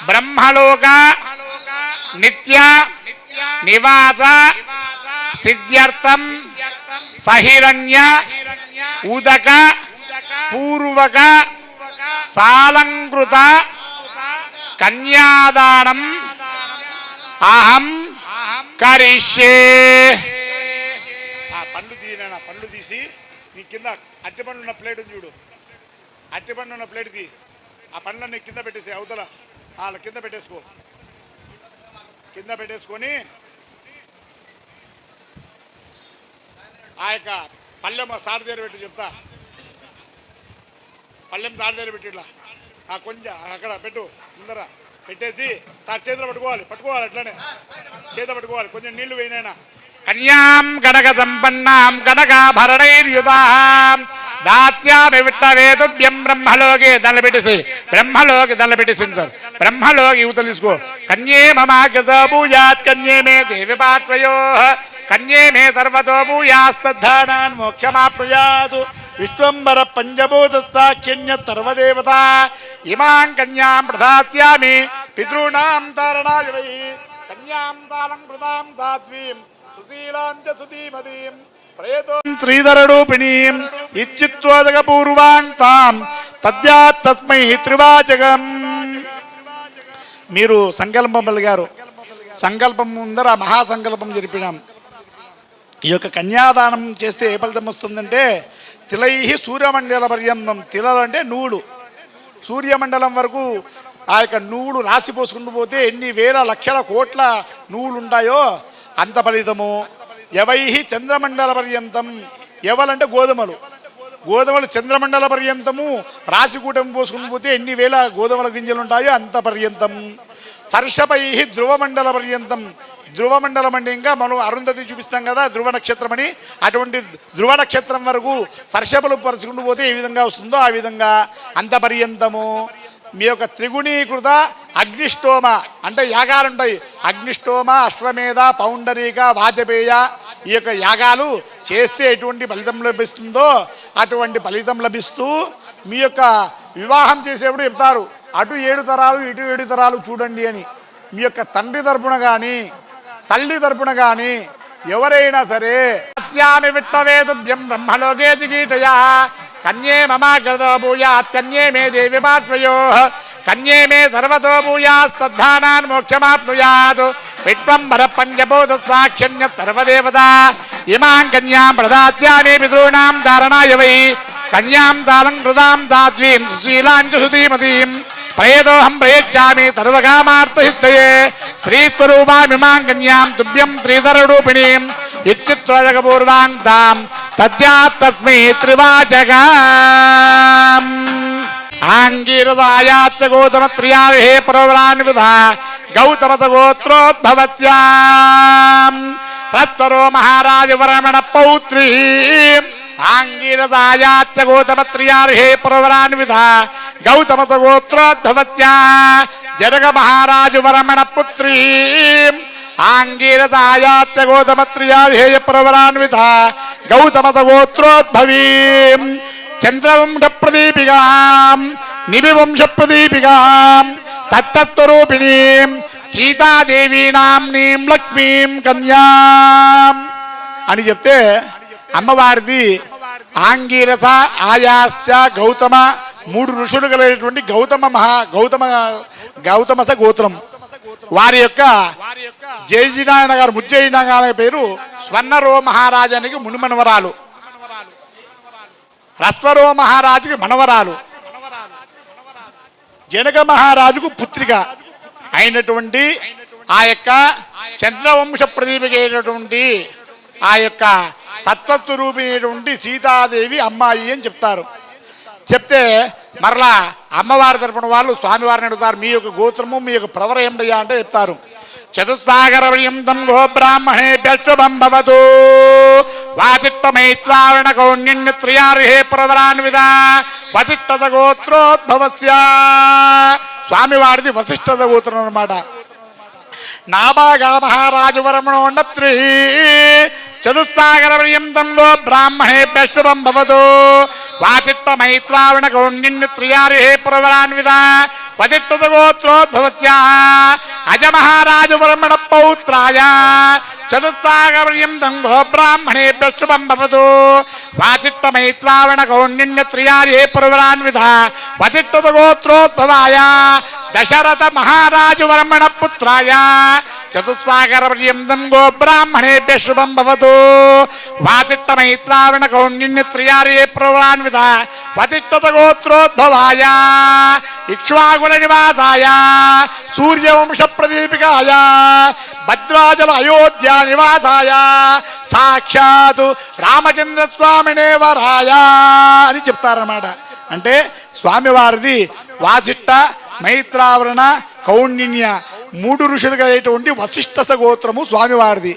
బ్రహ్మలోక నిత్య నివాస సిద్ధ్యర్థం సహిరణ్య ఉదక పూర్వక సాలంకృత కన్యాదానం అహం కరిష్యే. ఆ పండ్లు తీయనా, పండ్లు తీసి నీ కింద అట్టిపండు ఉన్న ప్లేట్ చూడు, అట్టిపండు ఉన్న ప్లేట్ తీ, ఆ పండ్లన్నీ కింద పెట్టేసి అవతల వాళ్ళ కింద పెట్టేసుకో. కింద పెట్టేసుకొని ఆ యొక్క పళ్ళెం సార్ దగ్గర పెట్టి చెప్తా, పళ్ళెం సార్ దగ్గర పెట్టి ఇట్లా కొంచెం అక్కడ పెట్టు, ముందర పెట్టేసి సార్ చేతిలో పట్టుకోవాలి, అట్లనే చేతిలో పట్టుకోవాలి, కొంచెం నీళ్లు వేయినైనా. కన్యాం కనక సంపన్నాం కనకాభరణైర్యుతాం దాత్యామి విట్టవేతుభ్యం బ్రహ్మలోకి దండపెట్టేసి, బ్రహ్మలోకి దండపెట్టేసింది సార్, బ్రహ్మలోకి యువతలు తీసుకో. కన్యే మమాకృత భూయాత్ కన్యే మే దేవి పాత్రయో కన్యే మే సర్వతో భూయాస్తద్ధానాన్ మోక్షమాప్నుయాత్ విశ్వంబర పంచభూతసాక్షిణ్య సర్వదేవత ఇమాం కన్యాం ప్రదాస్యామి పితॄణాం తారణాయ వై కన్యాం తాళం కృతాం సాధ్వీం సుశీలాం చ సుధీమతీం ప్రయతో శ్రీధరరూపిణీం ఇత్యుక్తోదక పూర్వాం తాం తద్యాత్ తస్మై త్రివాచకం. మీరు సంకల్పం పలిగారు, సంకల్పం ముందర మహాసంకల్పం జరిపినాం. ఈ యొక్క కన్యాదానం చేస్తే ఏ ఫలితం వస్తుందంటే తిలై సూర్యమండల పర్యంతం, తిలలు అంటే నువ్వులు, సూర్యమండలం వరకు ఆ యొక్క నువ్వులు రాసిపోసుకుంటూ పోతే ఎన్ని వేల లక్షల కోట్ల నువ్వులు ఉంటాయో అంత ఫలితము. యవై చంద్రమండల పర్యంతం, ఎవలంటే గోధుమలు, గోధుమలు చంద్రమండల పర్యంతము రాశికూటం పోసుకుని పోతే ఎన్ని వేల గోధుమల గింజలు ఉంటాయో అంత పర్యంతం. సర్షపై ధ్రువమండల పర్యంతం, ధ్రువమండలం అంటే ఇంకా మనం అరుంధతి చూపిస్తాం కదా ధ్రువ నక్షత్రం అని, అటువంటి ధ్రువ నక్షత్రం వరకు సర్షపలు పరుచుకుంటూ పోతే ఏ విధంగా వస్తుందో ఆ విధంగా అంత పర్యంతము. మీ యొక్క త్రిగుణీకృత అగ్నిష్టోమ అంటే యాగాలు ఉంటాయి, అగ్నిష్టోమ అశ్వమేధ పౌండరీక వాజపేయ, ఈ యొక్క యాగాలు చేస్తే ఎటువంటి ఫలితం లభిస్తుందో అటువంటి ఫలితం లభిస్తూ మీ యొక్క వివాహం చేసేప్పుడు చెప్తారు అటు 7 తరాలు ఇటు 7 తరాలు చూడండి అని. మీ యొక్క తండ్రి తరపున కానీ తల్లి తరపున కానీ ఎవరైనా సరే సత్యామి విట్టవేతుభ్యం బ్రహ్మలోకే జిగీటయా కన్యే మమాగ్రతో భూయాత్ కన్యే మే దేవి పాత్రయోః కన్యే మే సర్వతో భూయాస్తద్ధానాన్ మోక్షమాప్నుయాత్ విద్వంబర పంచభూత సాక్షిణ్య సర్వదేవత ఇమాం కన్యాం ప్రదాస్యామి పితॄణాం ధారణాయ వై కన్యాం తాళం కృతాం దాద్వీం సుశీలాంచ సుధీమతీం ప్రయేదోహం ప్రయచ్చామి సర్వకామార్థసిద్ధయే శ్రీస్వరూపామిమాం కన్యాం తుభ్యం శ్రీధరరూపిణీం ఇత్యుత్వజగపూర్వాం తాం తద్యాత్ తస్మై త్రివాచకాం ఆంగీరదాయాత్య గౌతమత్రియావిహే పరవరాన్విధ గౌతమత గోత్రోద్భవత్యాం తత్తరో మహారాజ వరమణ పౌత్రీ ఆంగీరదాయాత్య గౌతమత్రియార్హే పరవరాన్విధ గౌతమత గోత్రోద్భవత్యా జనక మహారాజు వరమణ పుత్రీ ఆంగీరదాయాత్య గౌతమత్రియార్హేయ పరవరాన్విధ గౌతమత గోత్రోద్భవీం చంద్రవంశ ప్రదీపికాం నిభివంశ ప్రదీపికాం తత్తత్వరూపిణీం సీతాదేవీ నామ్నీం లక్ష్మీం కన్యాం అని చెప్తే అమ్మవారిది ఆంగీరస ఆయాశ్చ గౌతమ 3 ఋషులు కలిగినటువంటి గౌతమస గోత్రం. వారి యొక్క జయజీనాయన గారు ముజ్జయినాయన పేరు స్వర్ణరో మహారాజానికి మునిమనవరాలు, రత్వరో మహారాజుకి మనవరాలు, జనక మహారాజుకు పుత్రిక అయినటువంటి ఆ యొక్క చంద్రవంశ ప్రదీపికైనటువంటి ఆ యొక్క తత్వస్వరూపిణి సీతాదేవి అమ్మాయి అని చెప్తారు. చెప్తే మరలా అమ్మవారి తరపున వాళ్ళు స్వామివారిని అడుగుతారు, మీ యొక్క గోత్రము మీ యొక్క ప్రవర ఏమిటయ్యా అంటే చెప్తారు. చతుస్సాగరపర్యంతం గో బ్రాహ్మణే భ్యష్టం భవతు వాతిత్వమైత్రావణ కౌన్యత్రియార్హే ప్రవరాన్విద వతిష్టత గోత్రోద్భవస్య. స్వామివారిది వశిష్ఠత గోత్రం అన్నమాట. నాభాగా మహారాజు వరమణోన్నత్రి చతుస్సాగరపర్యంతం గో బ్రాహ్మణే భ్యష్టం భవతు వాతిత్వమైత్రావణ కౌన్యత్రియార్హే ప్రవరాన్విద వతిష్టత గోత్రోద్భవస్య అజ మహారాజు వర్మణ పౌత్రాయ చతుస్సాగరపర్యంతం గో బ్రాహ్మణే భ్యష్టం భవతు వాతిత్వమైత్రావణ కౌన్యత్రియార్హే ప్రవరాన్విద వతిష్టత గోత్రోద్భవాయ దశరథ మహారాజు వర్మణ పుత్రాయ చతుస్సాగరపర్యంతం గో బ్రాహ్మణేభ్యః శుభం భవతు వాతిష్టమైత్రావణ కౌన్యత్రియార్హే ప్రవరాన్విద వతిష్టత గోత్రోద్భవాయ ఇక్ష్వాకుల నివాసాయ సూర్యవంశ ప్రదీపికాయ భద్రాచల అయోధ్య నివాసాయ సాక్షాత్ రామచంద్ర స్వామినే వరాయ అని చెప్తారన్నమాట. అంటే స్వామివారిది వాసిష్ఠ మైత్రావరణ కౌండిన్య 3 ఋషులు కలిగినటువంటి వశిష్ఠత గోత్రము స్వామివారిది.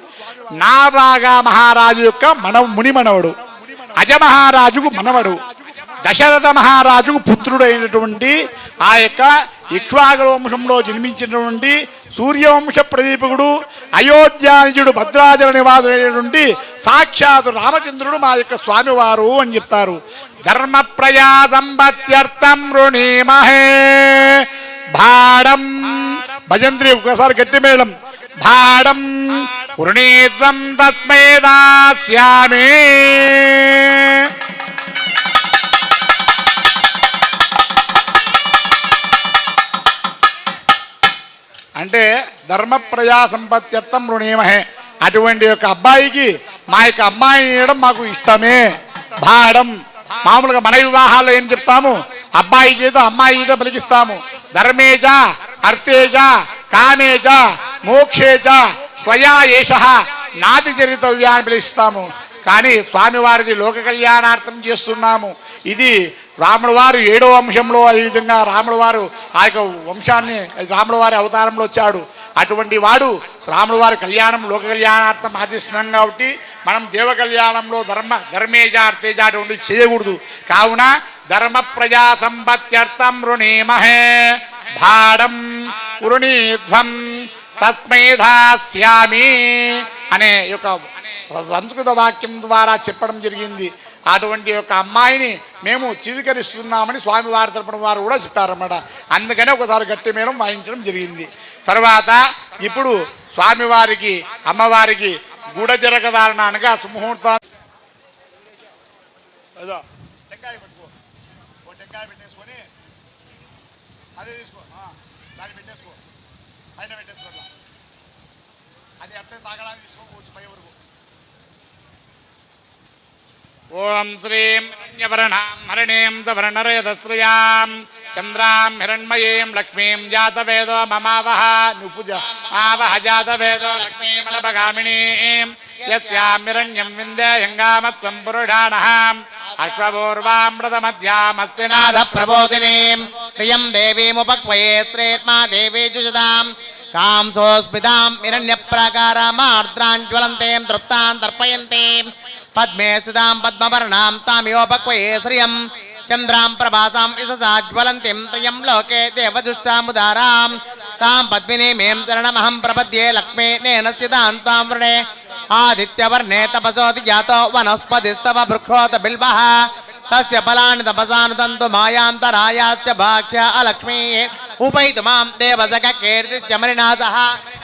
నాభాగా మహారాజు యొక్క మునిమనవడు, అజమహారాజుకు మనవడు, దశరథ మహారాజుకు పుత్రుడైనటువంటి ఆ యొక్క ఇక్ష్వాకు వంశంలో జన్మించినటువంటి సూర్యవంశ ప్రదీపకుడు అయోధ్యానిజుడు భద్రాచల నివాసుడైనటువంటి సాక్షాత్ రామచంద్రుడు మా యొక్క స్వామివారు అని చెప్తారు. ధర్మ ప్రయాసంపత్యర్థం రుణీమహే భాడం భజంత్రి ఒకసారి గట్టి మేళం భాడం వృణీత్వం తస్మై దాస్యామి. అంటే ధర్మ ప్రజా సంపత్యర్థం రుణీమహే, అటువంటి యొక్క అబ్బాయికి మా యొక్క అమ్మాయిని ఇవ్వడం మాకు ఇష్టమే. భాడం మామూలుగా మన వివాహాల్లో ఏం చెప్తాము, అబ్బాయి చేత అమ్మాయి చేత పలికిస్తాము. ధర్మేజ అర్థేజ కామేజ మోక్షేజ త్వయా ఏషః నాతి చరితవ్యా అని పిలుస్తాము. కానీ స్వామివారిది లోక కళ్యాణార్థం చేస్తున్నాము. ఇది రాముడు వారు 7వ వంశంలో ఈ విధంగా రాముడు వారు ఆ యొక్క వంశాన్ని రాముడు వారి అవతారంలో వచ్చాడు. అటువంటి వాడు రాముడు వారి కళ్యాణం లోక కళ్యాణార్థం ఆచరిస్తున్నాం కాబట్టి మనం దేవ కళ్యాణంలో ధర్మేజ అర్థేజ అటువంటి చేయకూడదు. కావున ధర్మ ప్రజా సంపత్యర్థం రుణీమహే భాడం వృణీధ్వం తస్మై దాస్యామి అనే యొక్క సంస్కృత వాక్యం ద్వారా చెప్పడం జరిగింది. అటువంటి యొక్క అమ్మాయిని మేము స్వీకరిస్తున్నామని స్వామివారి తరపున వారు కూడా చెప్పారన్నమాట. అందుకనే ఒకసారి గట్టి మేళం వాయించడం జరిగింది. తర్వాత ఇప్పుడు స్వామివారికి అమ్మవారికి గుడ జరగదారణ అనగా సుముహూర్తాన్ని టెంకాయ పెట్టేసుకొని అదే తీసుకో దాన్ని పెట్టేసుకో పైన పెట్టేసుకో అది అట్టే తాగడానికి తీసుకోవచ్చు పై వరకు. ఓం శ్రీం హిరణ్యవర్ణాం హరిణీం సవర్ణరయతశ్రియాం చంద్రాం హిరణ్మయీం లక్ష్మీం జాతవేదో మమావహ నుపూజ ఆవహ జాతవేదో లక్ష్మీమనపగామినీం యస్యాం హిరణ్యం విందేయంగామత్వం పురుషాణః అశ్వపూర్వామృతమధ్యామస్తి నాద ప్రబోధినీం ప్రియం దేవీముపక్వయే శ్రేత్మా దేవీ జుషదాం కాంసోస్మితాం హిరణ్యప్రాకారామార్ద్రాంజ్వలంతేం తృప్తాం తర్పయంతేం పద్మే స్థితాం పద్మవర్ణాం తామియోపక్వయే శ్రియం చంద్రాం ప్రభాసాం యశసాజ్వలంతిం త్రియం లోకే దేవదుష్టాముదారాం తాం పద్మినీమేం చరణమహం ప్రపద్యే లక్ష్మీ నేన స్థితాం తాం వృణే ఆదిత్యవర్ణే తపసోతి జాతో వనస్పతిస్తవ బృక్షోత బిల్వః తస్య ఫలాని తపసానుతంతు మాయాంతరాయాశ్చ భాఖ్య అలక్ష్మీ ఉపైతు మాం దేవసక కీర్తిశ్చమరిణా సహ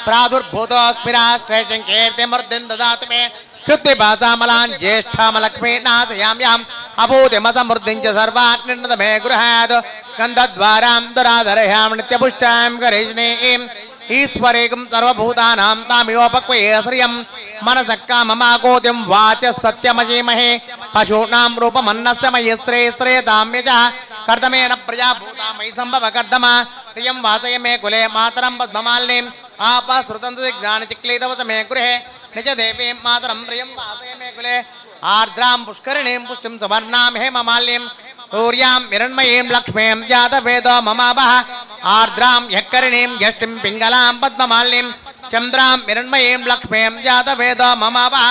ప్రాదుర్భూతోస్మి రాష్ట్రేషం కీర్తిమూర్తిం దదాతు మే కృత్తిపాసామలాన్ జ్యేష్ఠామలక్ష్మీ నాశయామ్యాం అభూతిమసమృద్ధిం చ సర్వాన్ నిర్ణత మే గృహాత్ గంధద్వారాం దురాధరయాం నిత్యపుష్టాం కరిష్ణీం ఈశ్వరేకం సర్వభూతానాం తామియోపక్వయే శ్రియం మనసక్కామమాకోతిం వాచ సత్యమశీమహే పశూనాం రూపమన్నస్య మయి శ్రేతామ్యజ కర్దమేన ప్రజాభూతామయి సంభవ కర్దమ ప్రియం వాసయ మే కులే మాతరం పద్మమాలినీం ఆపశ్రుతం దిగ్ధాని చిక్లీతవస మే గృహే నిజ దేవీం మాతరం ప్రియం వాసయ మే కులే ఆర్ద్రాం పుష్కరిణీం పుష్టిం సువర్ణాం హేమమాలినీం సూర్యాం హిరణ్మయీం లక్ష్మీం జాతవేదో మమావహ ఆర్ద్రాం యక్కరిణీం యష్టిం పింగళాం పద్మమాలినీం చంద్రాం హిరణ్మయీం లక్ష్మీం జాతవేదో మమావహ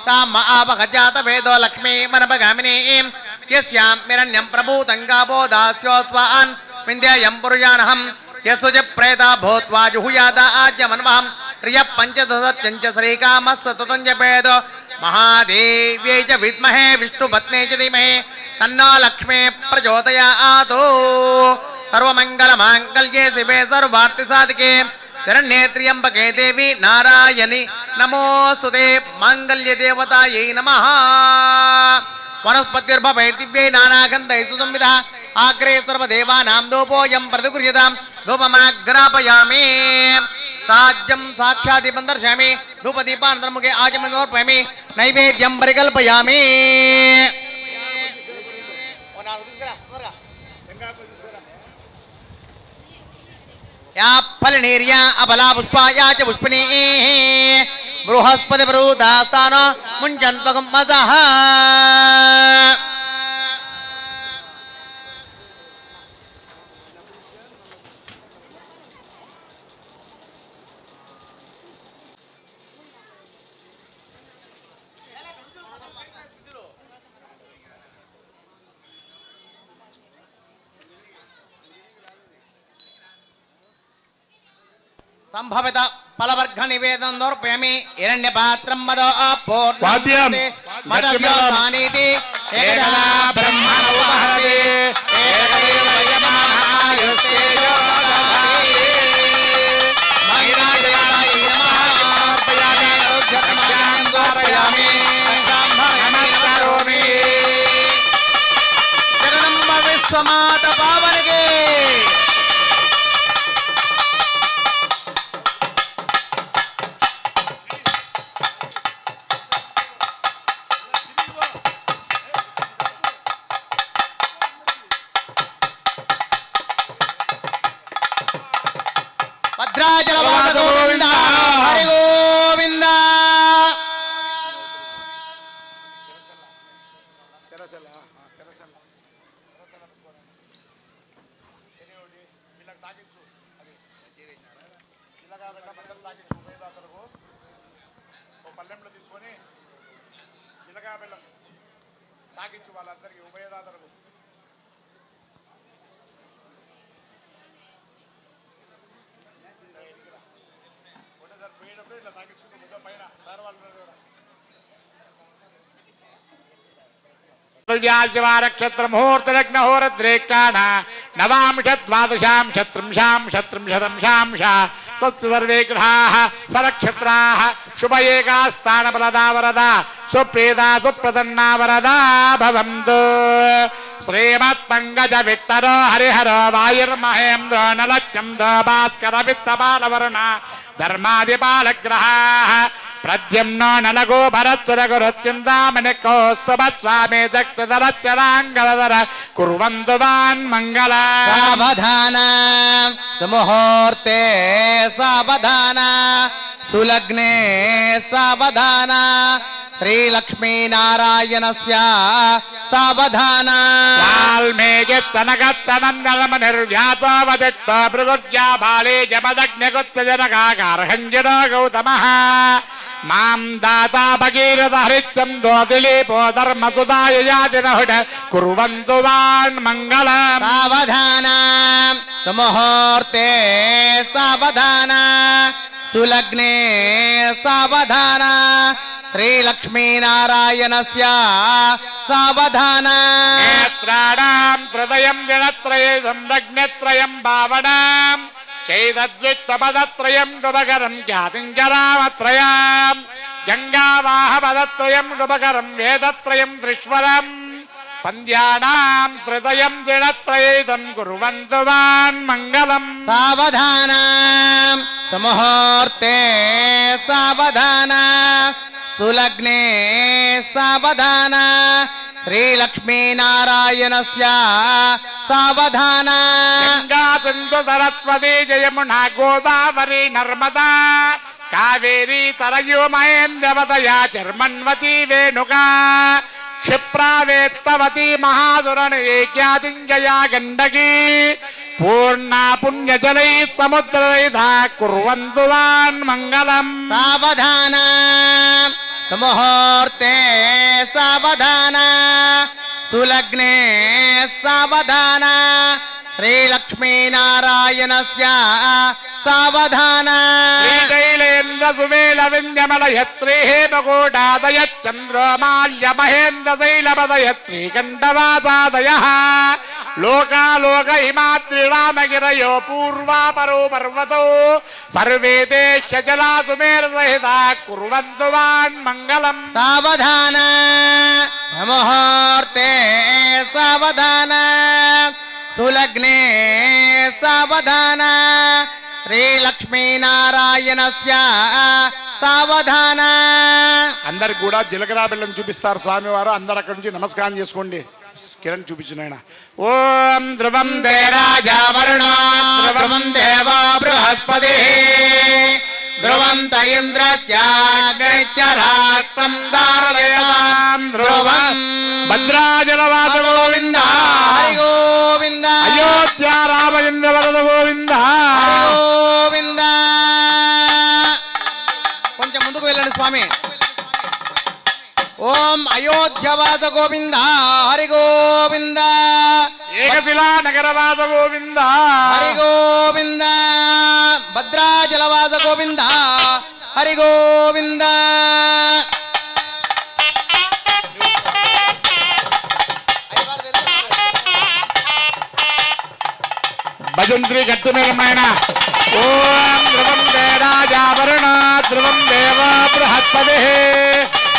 తాం ఆవహ జాతవేదో లక్ష్మీమనపగామినీం యస్యాం హిరణ్యం ప్రభూతం గావో దాస్యోస్వాన్ వింధ్యాయం పురుషానహం యస్సుజ ప్రేతా భూత్వా జుహుయాత ఆజ్యమన్వహం త్రియ పంచదశత్యంచ శ్రీకామస్సతతం జపేదో మహాదేవ్యై చ విద్మహే విష్ణుపత్నే చ ధీమహి తన్నో లక్ష్మీ ప్రచోదయాత్ సర్వమంగళమాంగళ్యే శివే సర్వార్థసాధికే శరణ్యే త్ర్యంబకే దేవి నారాయణి నమోస్తుతే మాంగళ్య దేవతాయై నమః వనస్పతిర్భవే దివ్యై నానాగంధై సుసంవిధ ఆగ్రే సర్వదేవానాం ధూపోయం ప్రతిగృహ్యతాం ధూపమాగ్రాపయామి సాజ్యం సాక్షాదీపం దర్శయామి ధూపదీపానంతరముఖే ఆచమనోర్పయామి నైవేద్యం పరికల్పయామి. యా ఫలనీర్యా అబలా పుష్పాయా చ పుష్పిణీ బృహస్పతి బ్రూదాస్తానో ముంచన్వగం మసః సంభవిత ఫలవర్గ నివేదన నోర్పయామి హిరణ్య పాత్రం మదో వాద్యం పూర్ణీతి ఏకదా బ్రహ్మణో మహతే జగదంబ విశ్వమాత పావనకే భద్రాచల గోవింద హరి గోవింద. వీళ్ళకి తాగించు అది ఇలాగా వెళ్ళ బద్దలు తాగించు ఉపయోగదాతలకు ఓ పల్లెంలో తీసుకొని ఇలాగా వెళ్ళ తాగించు వాళ్ళందరికీ ఉపయోగదాతలకు. ఒకటేసారి పోయేటప్పుడు ఇట్లా తాగించుకుంటూ ముద్ద పైన సార్ వాళ్ళు వ్యాజ్యవారక్షత్ర ముహూర్త లగ్న హోరద్రేకాణ నవాంశ ద్వాదశాం శత్రుంశాం శత్రుంశతం శాంశ స్వస్తి సర్వే గ్రహాః సనక్షత్రాః శుభ ఏకాస్థాన ఫలదా వరదా సుప్రీదా సుప్రసన్నా వరదా భవంతు. శ్రీమత్ పంకజ విట్టరో హరిహర వాయుర్మహేంద్ర నలచంద్ర భాస్కర విత్తపాలవరుణ ధర్మాదిపాలగ్రహాః ప్రద్యుమ్నో నలగో భరత్సురగురుచింతామణి కౌస్తుభస్వామి దక్షిధరచ్చరాంగళధర కుర్వంతు వాన్ మంగళ. సావధాన సుముహూర్తే సావధాన సులగ్నే సావధాన శ్రీలక్ష్మీనారాయణస్య సావధాన. వాల్మీకిత్తనగత్తనందనమనిర్వ్యాతో వదిత్వ భృగుర్జా బాలే జమదగ్నిగుప్తజనకాకార్హంజనో గౌతమః మాం దాతా భగీరథ హరిత్యం దోదిలీపో ధర్మసుదాయ యాతినహుడ కుర్వంతు వాన్ మంగళం. సావధాన సుముహూర్తే సావధాన సులగ్నే సావధాన శ్రీలక్ష్మీనారాయణస్య సావధాన. నేత్రాణాం త్రయం దినత్రయం లగ్నత్రయం భావనాం చైదద్విత్వపదత్రయం శుభకరం ఖ్యాతింజరామత్రయం గంగావాహపదత్రయం శుభకరం వేదత్రయం త్రిశ్వరం సంధ్యానాం త్రిదయం దినత్రయం కుర్వంతు వాన్ మంగళం. సావధాన సుముహూర్తే సావధాన సులగ్నే సావధాన శ్రీలక్ష్మీనారాయణస్య సావధాన. గంగా సింధు సరస్వతి జయమునా గోదావరి నర్మదా కావేరీ తరయో మహేంద్రవతయా చర్మన్వతి వేణుకా క్షిప్రావేత్తవతి మహాదురణేజ్ఞాతింజయా గండకీ పూర్ణా పుణ్యజలై సముద్రైధా కుర్వంతు వాన్ మంగళం. సావధాన సుముహూర్తే సావధాన సులగ్నే సావధాన శ్రీలక్ష్మీనారాయణస్య సావధాన. శ్రీశైలేంద్ర సువేల వింధ్యమలయత్రీ హేమకోటాదయచ్చంద్రమాల్య మహేంద్ర శైలపదయ శ్రీకంఠవాసాదయ లోకాలోక హిమాద్రిరామగిరయో పూర్వాపరో పర్వతో సర్వే తే చలా సుమేర సహిత కుర్వంతు వాన్ మంగళం. సావధాన ముహూర్తే సావధాన సులగ్నే సావధాన శ్రీలక్ష్మీనారాయణస్య సావధాన. అందరికి కూడా జీలకర్ర బెల్లం చూపిస్తారు స్వామివారు. అందరు అక్కడి నుంచి నమస్కారం చేసుకోండి. కిరణ్ చూపించిన ఆయన. ఓం ధ్రువం దే రాజా వరుణో ధ్రువం దేవో బృహస్పతి ధ్రువంత ఇంద్రచాగ్నిశ్చరాత్రం దారయతాం ధ్రువం. భద్రాచలవాస గోవింద హరి గోవింద అయోధ్య రామచంద్ర వరద గోవింద. హరి గోవింద. కొంచెం ముందుకు వెళ్ళండి స్వామి. ఓం అయోధ్యవాస గోవింద హరి గోవింద ఏకశిలా నగరవాస గోవింద హరి గోవింద. భద్రాచలవాస గోవింద హరి గోవింద. భజంత్రి గట్టు మేఘమైన. ఓం ధ్రువం దే రాజా వరుణ ధ్రువం దేవ బృహస్పతి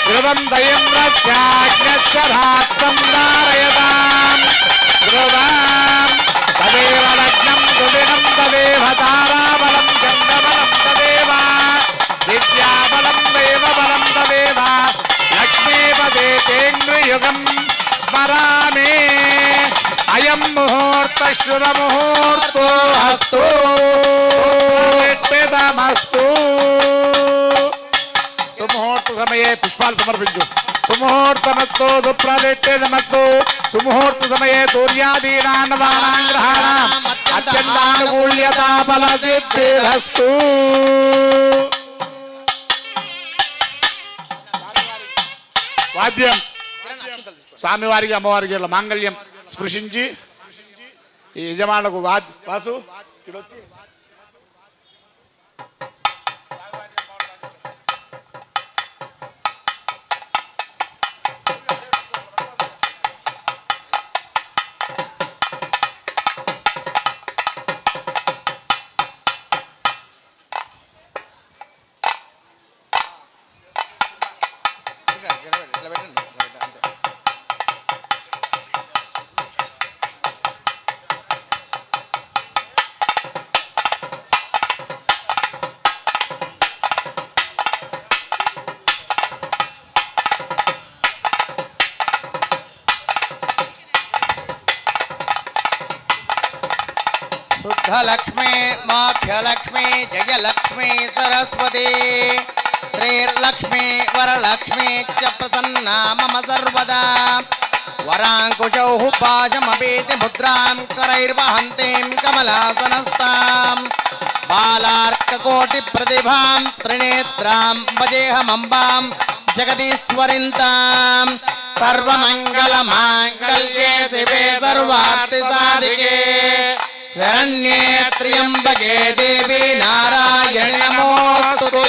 ధ్రువం దయంద్రస్యాగ్నిశ్చరాత్రం దారయతాం ధ్రువం. తదేవ లగ్నం సుదినం తదేవ తారాబలం చంద్రబలం తదేవ విద్యాబలం దేవబలం తదేవ లక్ష్మీపదే తేంద్రయుగం స్మరామి. అయం ముహూర్త శుభ ముహూర్తో హస్తు మస్తు. సుముహూర్త సమయే పుష్పాలు సమర్పించు. సుముహూర్తమస్తు సుప్రదిట్టేదమస్తు. సుముహూర్త సమయే తూర్యాదీనాన్వానాగ్రహాణం అత్యంతానుకూల్యతా ఫల సిద్ధిరస్తు. వాద్యం స్వామివారికి అమ్మవారికి ఇలా మాంగళ్యం స్పృశించి ఈ యజమానులకు వాసు ఇట్లా పెట్టండి అంతే. शुद्धलक्ष्मी मोक्षलक्ष्मी जयलक्ष्मी सरस्वती श्रीर्लक्ष्मी वरलक्ष्मी च प्रसन्ना मम सर्वदा वराङ्कुशौ पाशमपीति मुद्रां करैर्वहन्तीं कमलासनस्तां बालार्ककोटिप्रतिभां त्रिनेत्रां भजेऽहमम्बां जगदीश्वरिन्तां सर्वमङ्गलमाङ्गल्ये शिवे सर्वार्थिसाधिके शरण्ये त्र्यंबके देवी नारायणि नमोस्तुते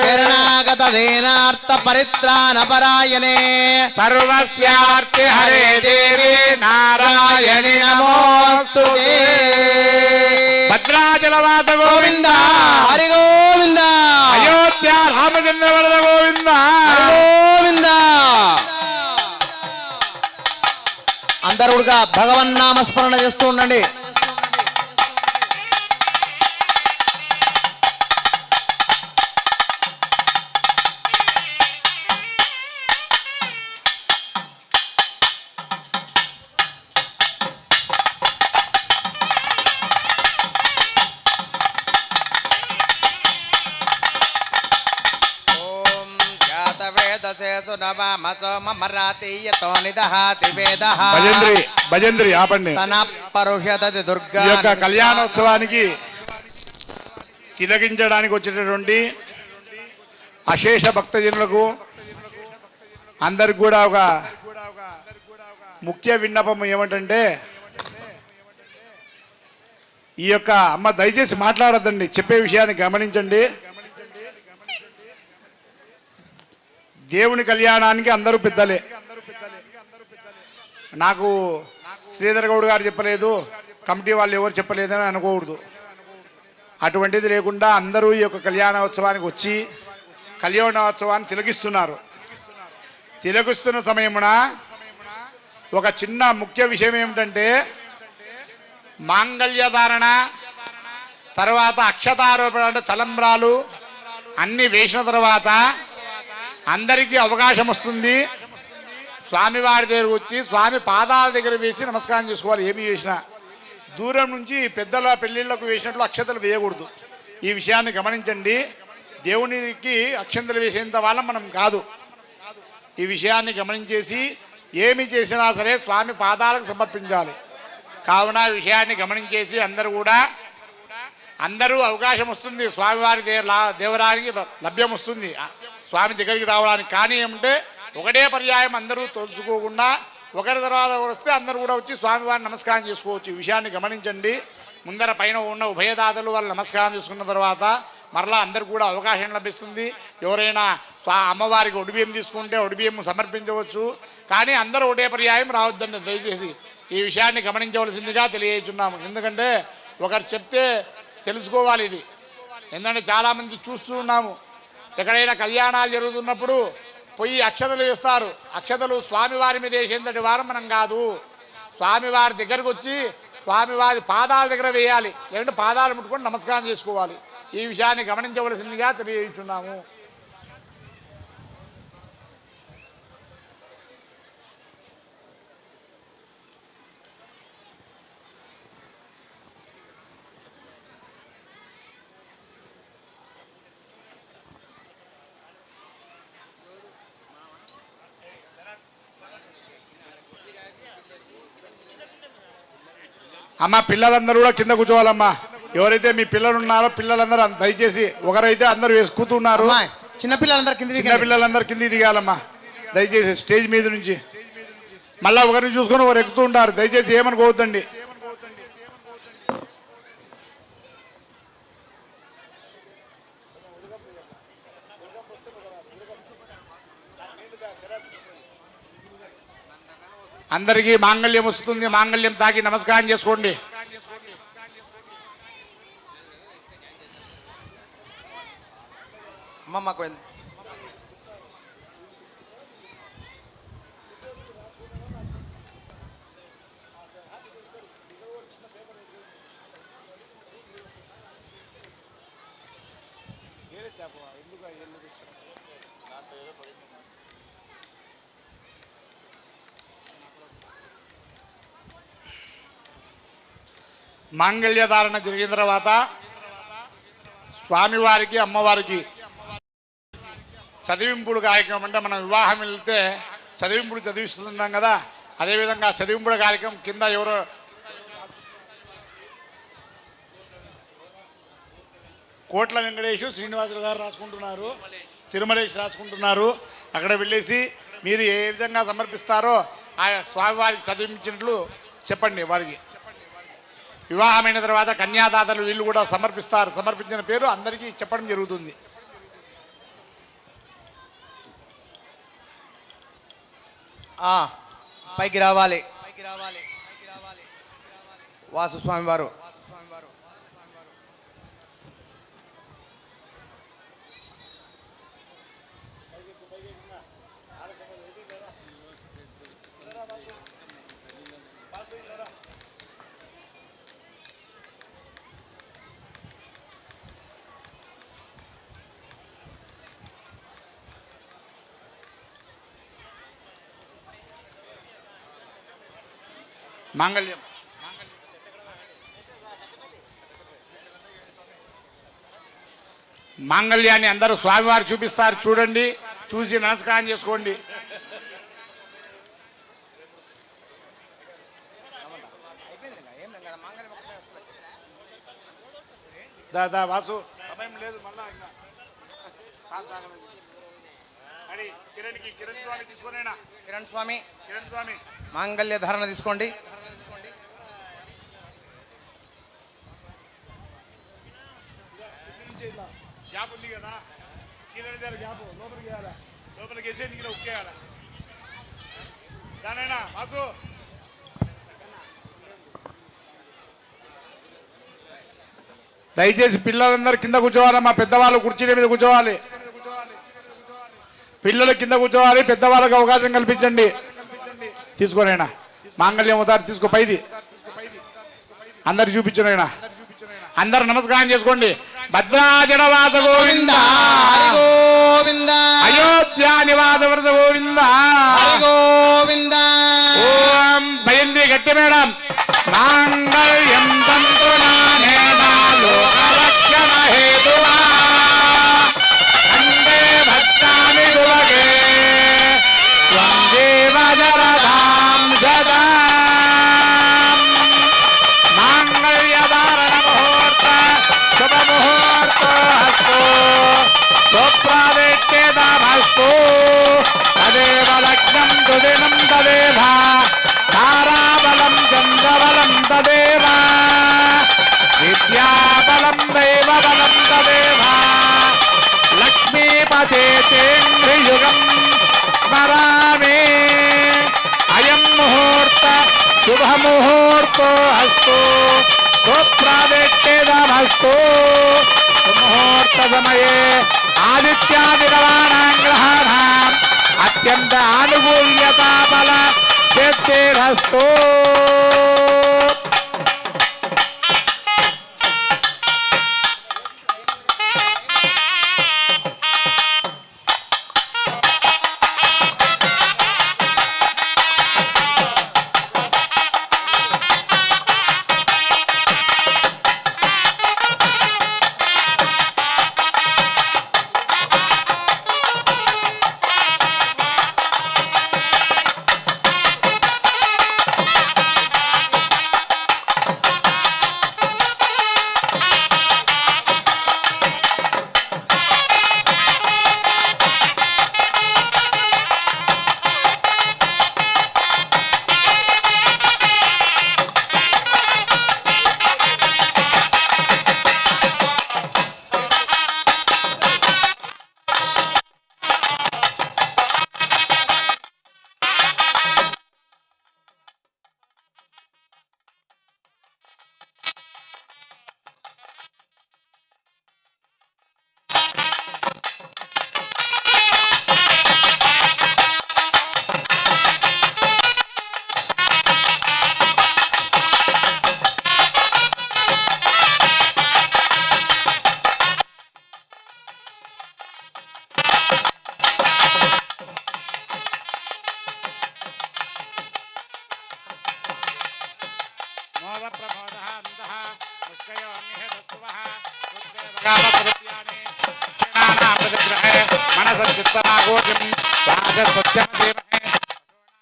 शरणागत दीनार्थ परित्राण परायणे सर्वस्यार्थे हरे देवी नारायणि नमोस्तुते भद्राचलवाद गोविंद हरि गोविंद अयोध्या रामचंद्र वरद गोविंद गोविंद అందరూ కూడా భగవన్నామస్మరణ చేస్తూ ఉండండి. భజంద్రి ఆపండి. ఈ యొక్క కళ్యాణోత్సవానికి తిలకించడానికి వచ్చేటటువంటి అశేష భక్తజనులకు అందరికి కూడా ఒక ముఖ్య విన్నపం ఏమిటంటే ఈ యొక్క అమ్మ దయచేసి మాట్లాడద్దండి, చెప్పే విషయాన్ని గమనించండి. దేవుని కళ్యాణానికి అందరూ పెద్దలే. నాకు శ్రీధర్ గౌడ్ గారు చెప్పలేదు, కమిటీ వాళ్ళు ఎవరు చెప్పలేదని అనుకోకూడదు. అటువంటిది లేకుండా అందరూ ఈ యొక్క కళ్యాణోత్సవానికి వచ్చి కళ్యాణోత్సవాన్ని తిలకిస్తున్నారు. తిలకిస్తున్న సమయమున ఒక చిన్న ముఖ్య విషయం ఏమిటంటే మాంగళ్యధారణ తర్వాత అక్షతారోపణ అంటే తలంబ్రాలు అన్ని వేసిన తర్వాత అందరికీ అవకాశం వస్తుంది. స్వామివారి దగ్గర వచ్చి స్వామి పాదాల దగ్గర వేసి నమస్కారం చేసుకోవాలి. ఏమి చేసినా దూరం నుంచి పెద్దల పెళ్ళిళ్ళకు వేసినట్లు అక్షతలు వేయకూడదు. ఈ విషయాన్ని గమనించండి. దేవునికి అక్షంతలు వేసేంత వాళ్ళం మనం కాదు. ఈ విషయాన్ని గమనించేసి ఏమి చేసినా సరే స్వామి పాదాలకు సమర్పించాలి. కావున ఈ విషయాన్ని గమనించేసి అందరూ అవకాశం వస్తుంది. స్వామివారి దేవరానికి లభ్యం వస్తుంది స్వామి దగ్గరికి రావడానికి. కానీ ఏమంటే ఒకటే పర్యాయం అందరూ తలుచుకోకుండా ఒకరి తర్వాత ఒకరు వస్తే అందరూ కూడా వచ్చి స్వామివారిని నమస్కారం చేసుకోవచ్చు. ఈ విషయాన్ని గమనించండి. ముందర పైన ఉన్న ఉభయదాతలు వాళ్ళు నమస్కారం చేసుకున్న తర్వాత మరలా అందరికి కూడా అవకాశం లభిస్తుంది. ఎవరైనా అమ్మవారికి ఒడిబియ్యం తీసుకుంటే ఒడిబియ్యం సమర్పించవచ్చు. కానీ అందరూ ఒకటే పర్యాయం రావద్దండి దయచేసి. ఈ విషయాన్ని గమనించవలసిందిగా తెలియజేస్తున్నాము. ఎందుకంటే ఒకరు చెప్తే తెలుసుకోవాలి ఇది. ఎందుకంటే చాలామంది చూస్తూ ఉన్నాము, ఎక్కడైనా కళ్యాణాలు జరుగుతున్నప్పుడు పోయి అక్షతలు వేస్తారు. అక్షతలు స్వామివారి మీద వేసేంతటి వారం మనం కాదు. స్వామివారి దగ్గరకు వచ్చి స్వామివారి పాదాల దగ్గర వేయాలి, లేదంటే పాదాలు ముట్టుకొని నమస్కారం చేసుకోవాలి. ఈ విషయాన్ని గమనించవలసిందిగా తెలియజేస్తున్నాము. అమ్మ పిల్లలందరూ కూడా కింద కూర్చోవాలమ్మా. ఎవరైతే మీ పిల్లలు ఉన్నారో పిల్లలందరూ దయచేసి ఒకరైతే అందరూ వేసుకుంటున్నారు. చిన్నపిల్లలందరూ కిందికి దిగాలమ్మా దయచేసి. స్టేజ్ మీద నుంచి మళ్ళీ ఒకరిని చూసుకొని ఒకరు ఎక్కుతూ ఉంటారు. దయచేసి ఏమనుకోవద్దండి. అందరికీ మాంగళ్యం వస్తుంది. మాంగళ్యం తాకి నమస్కారం చేసుకోండి. మాకు మాంగళ్యధారణ జరిగిన తర్వాత స్వామివారికి అమ్మవారికి చదివింపుడు కార్యక్రమం అంటే మనం వివాహం వెళ్తే చదివింపుడు చదివిస్తున్నాం కదా, అదేవిధంగా చదివింపుడు కార్యక్రమం కింద ఎవరో కోట్ల వెంకటేష్ శ్రీనివాసులు గారు రాసుకుంటున్నారు, తిరుమలేష్ రాసుకుంటున్నారు. అక్కడ వెళ్ళేసి మీరు ఏ విధంగా సమర్పిస్తారో ఆ స్వామివారికి చదివించినట్లు చెప్పండి. వారికి వివాహమైన తర్వాత కన్యాదాతలు వీళ్ళు కూడా సమర్పిస్తారు. సమర్పించిన పేరు అందరికీ చెప్పడం జరుగుతుంది. పైకి రావాలి వాసు స్వామి వారు. మాంగళ్యం మాంగళ్యాన్ని అందరూ స్వామివారు చూపిస్తారు. చూడండి, చూసి నమస్కారం చేసుకోండి. దాదా వాసు సమయం లేదు, మళ్ళా కిరణ్ స్వామి తీసుకునేనా? కిరణ్ స్వామి మాంగళ్య ధారణ తీసుకోండి. గ్యాప్ ఉంది కదా, చీలని దగ్గర గ్యాప్ లోపలికి వేయాలా, లోపలికి వేసే నీకు ఉక్కేయాలా దానైనా వాసు. దయచేసి పిల్లలందరూ కింద కూర్చోవాలి. మా పెద్దవాళ్ళు కుర్చీల మీద కూర్చోవాలి. పిల్లలు కింద కూర్చోవాలి, పెద్దవాళ్ళకి అవకాశం కల్పించండి. తీసుకోనైనా మాంగళ్యం ఉదారు తీసుకో, పైది అందరు చూపించునైనా. అందరు నమస్కారం చేసుకోండి. భద్రాచలవాస గోవింద, గోవింద, అయోధ్య నివాస వరస గోవింద, గోవింద. ఓం భయంతి గట్టి మేడం. మాంగళ్యం తంతు నానేన లోకరక్షణ హేతువా కందే భక్తాని దువగే త్వం జీవజరదాం సదా. మాంగళ్యధారణ ముహూర్త శుభ ముహూర్త హస్తో స్వప్రాదేత్యేదామస్తు. తదేవ లగ్నం దుదినం తదేవ తారాబలం చంద్రబలం తదేవ విద్యాబలం దైవబలం తదేవ. లక్ష్మీపతే తేంద్రియుగం స్మరామి. అయం ముహూర్త శుభ ముహూర్తో హస్తో స్వప్రాదేత్యేదామస్తు. ముహూర్త సమయే ఆదిత్యాదిరవాణాం గ్రహాణాం అత్యంత ఆనుకూల్యతా బల సిద్ధిరస్తు. कामसृत्यानि दक्षिणानां प्रतिग्रहे मनसच्चित्तमागोचम् राजसत्यमदेमहे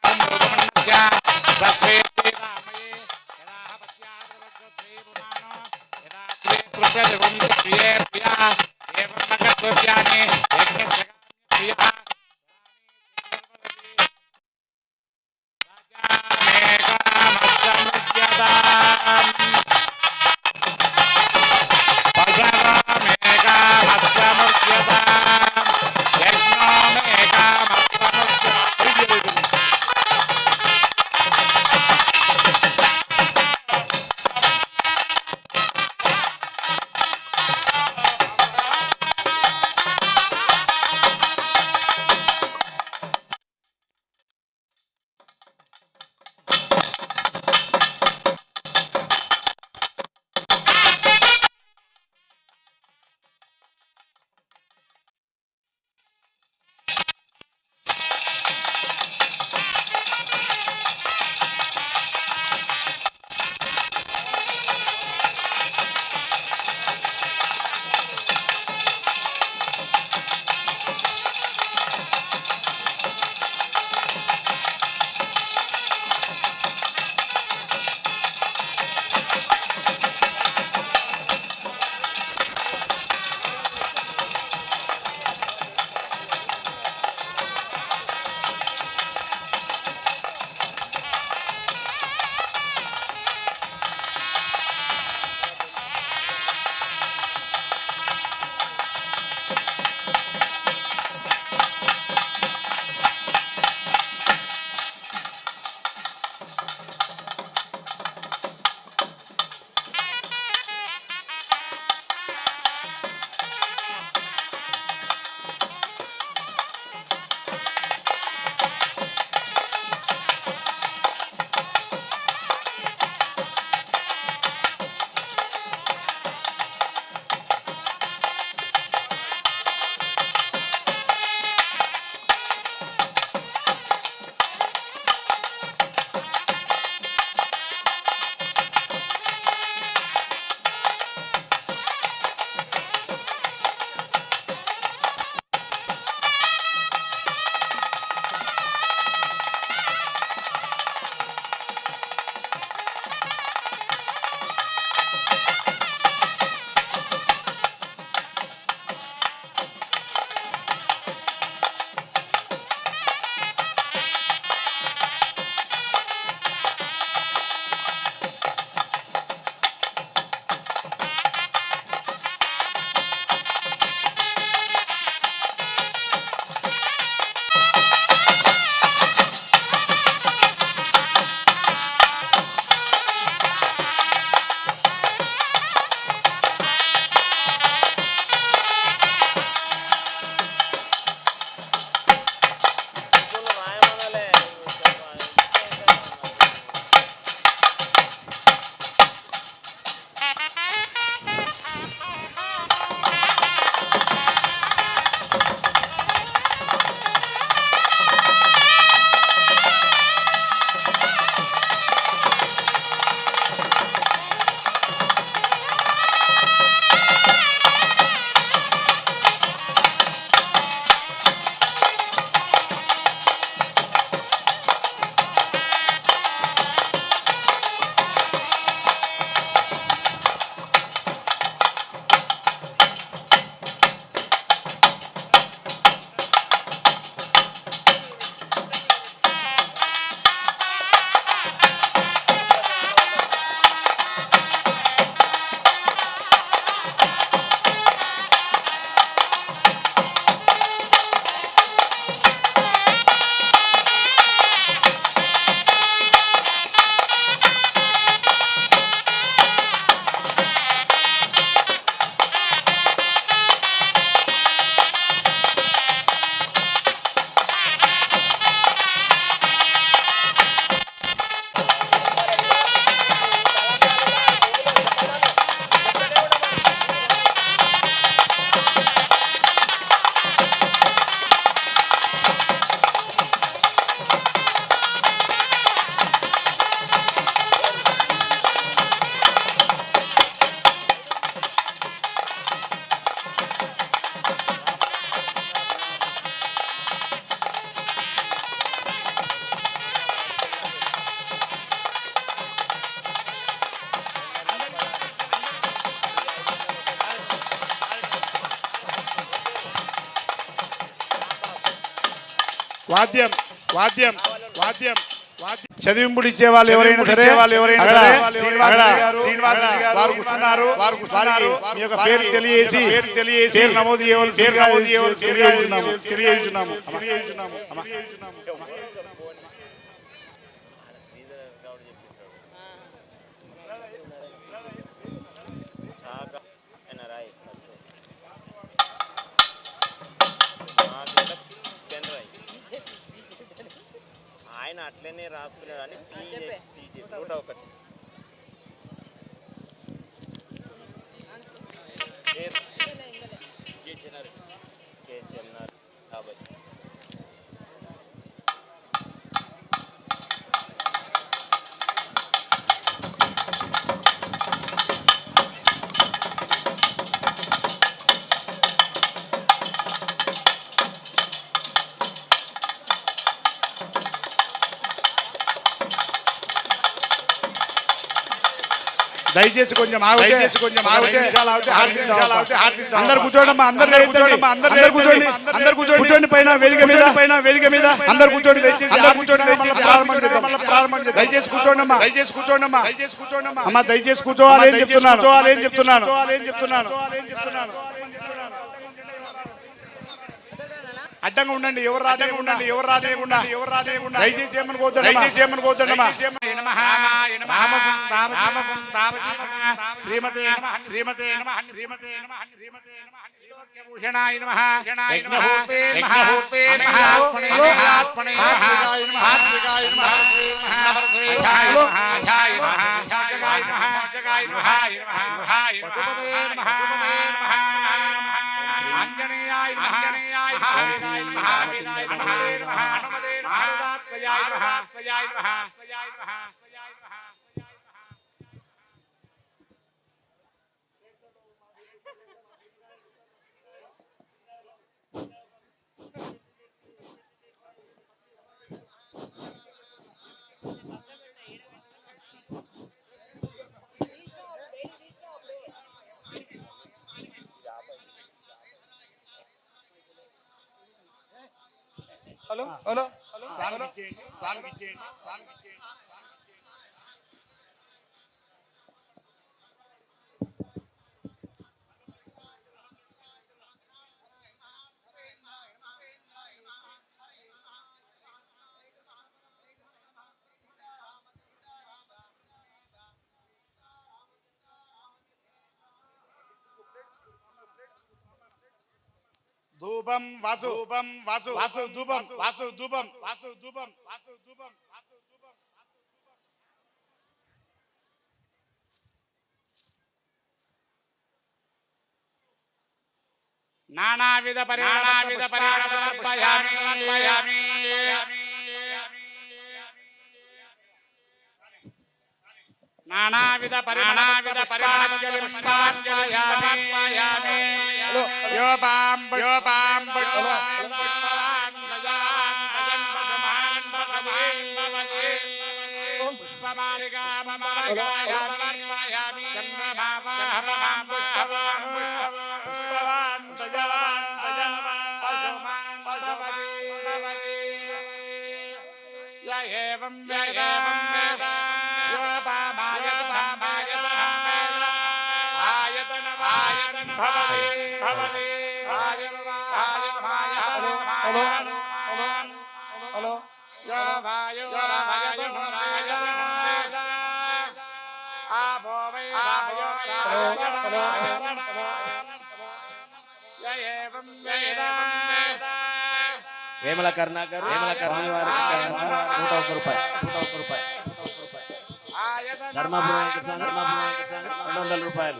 अमृतमन्नस्य सस्वेदामये यदाह पत्याद्रवज्रश्रीपुराणो यदा त्रिप्रत्यदिवं प्रिये प्रिया एवं नगरसोद्याने यज्ञस्य प्रियः వాద్యం వాద్యం వాద్యం చదివింపుడు ఇచ్చే వాళ్ళు ఎవరైనా సరే వారు కూర్చున్నారు మీ యొక్క పేరు తెలియజేసి నమోదు తెలియజేస్తున్నాము. ఆయన అట్లనే రాసుకున్నాడు అని 101 కాబట్టి దయచేసి కొంచెం ఆగితే అందరు కూర్చోండమ్మా, అందరు కూర్చోండి పైన వేదిక మీద అందరు కూర్చోండి. దయచేసి కూర్చోండమ్మా అమ్మా, దయచేసి కూర్చోవాలి ఏం చెప్తున్నాను. అడ్డంగా ఉండండి, ఎవరు రానివ్వకుండా దయచేసి ఏమనుకోవద్దమ్మా. శ్రీమతే భూషణాయ నమః అంజనేయాయ హలో సాంగ్ ఇచ్చేయండి. ధూపం వాసు ధూపం నానావిధ పరిణామయామి నానావిధ పరిణామయామి యోపాం పుష్పమాలికామయామి ఏవం వేమల కరుణాకర్ స్వామి వారికి 101 రూపాయలు. ధర్మాపురం 200 రూపాయలు.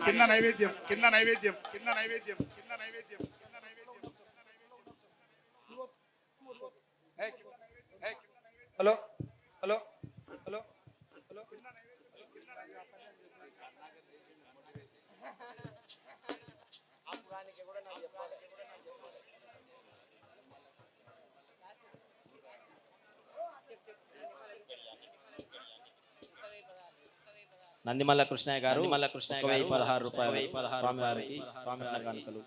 కింద నైవేద్యం హలో నందిమల్ల కృష్ణయ్య గారు 1016 రూపాయలు స్వామివారికి స్వామి కానుకలు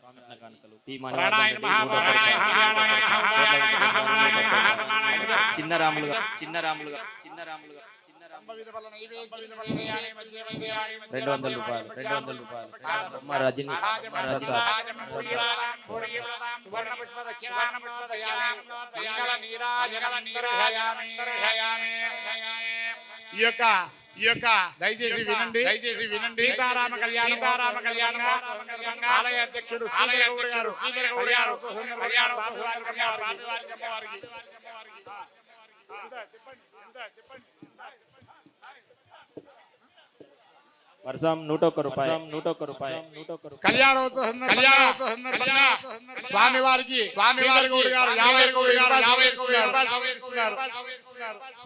పి మనోహర్ చిన్నరాములుగా 200 రూపాయలు రజని ఈ యొక్క దయచేసి వినండి సీతారామ కళ్యాణం ఆలయ అధ్యక్షుడు శ్రీధర్ గౌడ్ గారు వర్షం 101 రూపాయలు కళ్యాణోత్సవ సందర్భంగా స్వామివారికి గౌడ్ గారు 50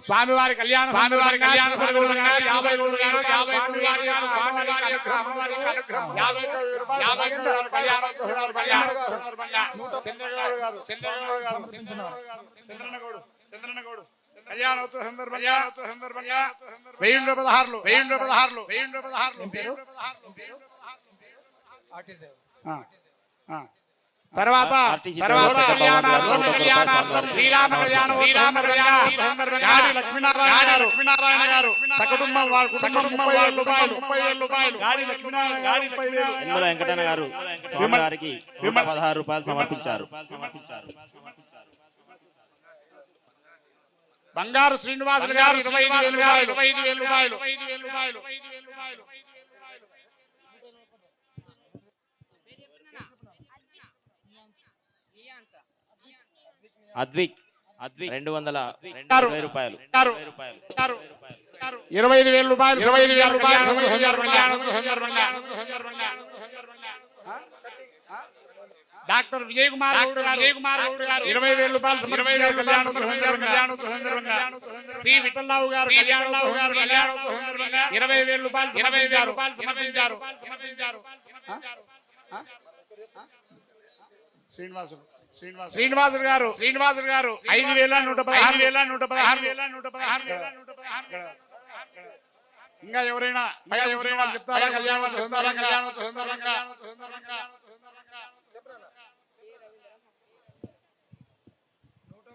స్వామివారి కళ్యాణ సందర్భంగా 50 గౌడ్ గారు చంద్రనగౌడు కళ్యాణోత్సవ సందర్భంగా 1016 తర్వాత శ్రీరామ కళ్యాణం లక్ష్మీనారాయణ గారు సకుటుంబం వారు 30,000 రూపాయలు నిమ్మల వెంకటన్న గారు స్వామివారికి 116 రూపాయలు సమర్పించారు. బంగారు శ్రీనివాసులు గారు 25,000 రూపాయలు అద్విక్ 200 రూపాయలు 25,000 రూపాయలు డాక్టర్ విజయ్ కుమార్ గౌడ్ గారు 20,000 రూపాయలు శ్రీ విఠలరావు గారు 20,000 రూపాయలు సమర్పించారు. శ్రీనివాసులు గారు 5,116 ఇంకా ఎవరైనా చెప్తారా కళ్యాణోత్సవ సందర్భంగా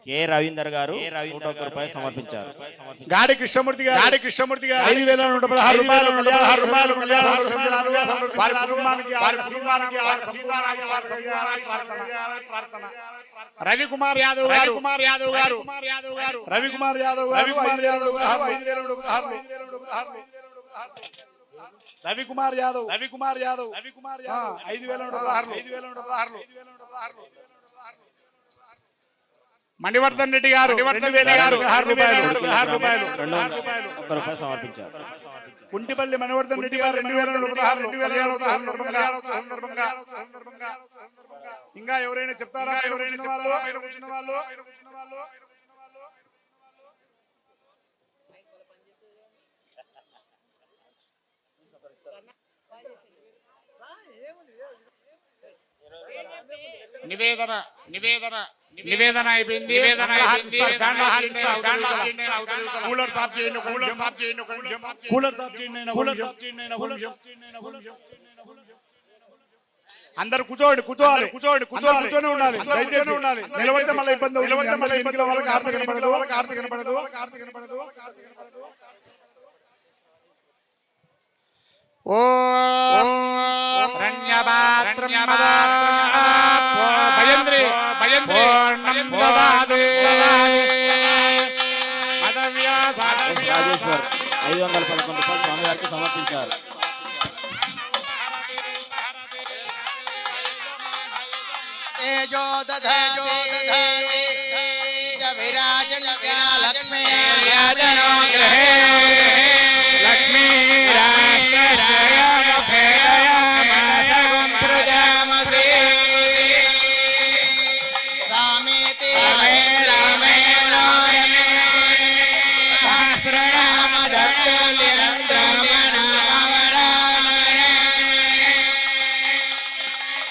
కె రవీందర్ గారు 101 రూపాయలు సమర్పించారు. గాడి కృష్ణమూర్తి గారు 5,116 రూపాయలు వారి కుటుంబానికి రవికుమార్ యాదవ్ గారు 5,116 మణివర్ధన్ రెడ్డి గారు 2,000 రూపాయలు సమర్పించారు. కుంటిపల్లి మణివర్ధన్ రెడ్డి గారు 2,000 సందర్భంగా ఇంకా ఎవరైనా చెప్తారా? నివేదన అయిపోయింది. కూలర్ టాప్ చేయండి. అందరు కూర్చోండి. కూర్చొని ఉండాలి. నిలబడితే మళ్ళీ ఇబ్బంది. వాళ్ళకి ఆర్థిక కనపడదు. ఓ భయంద్రి రాజేశ్వర్ 511 రూపాయలు స్వామివారికి సమర్పించారు. లక్ష్మీ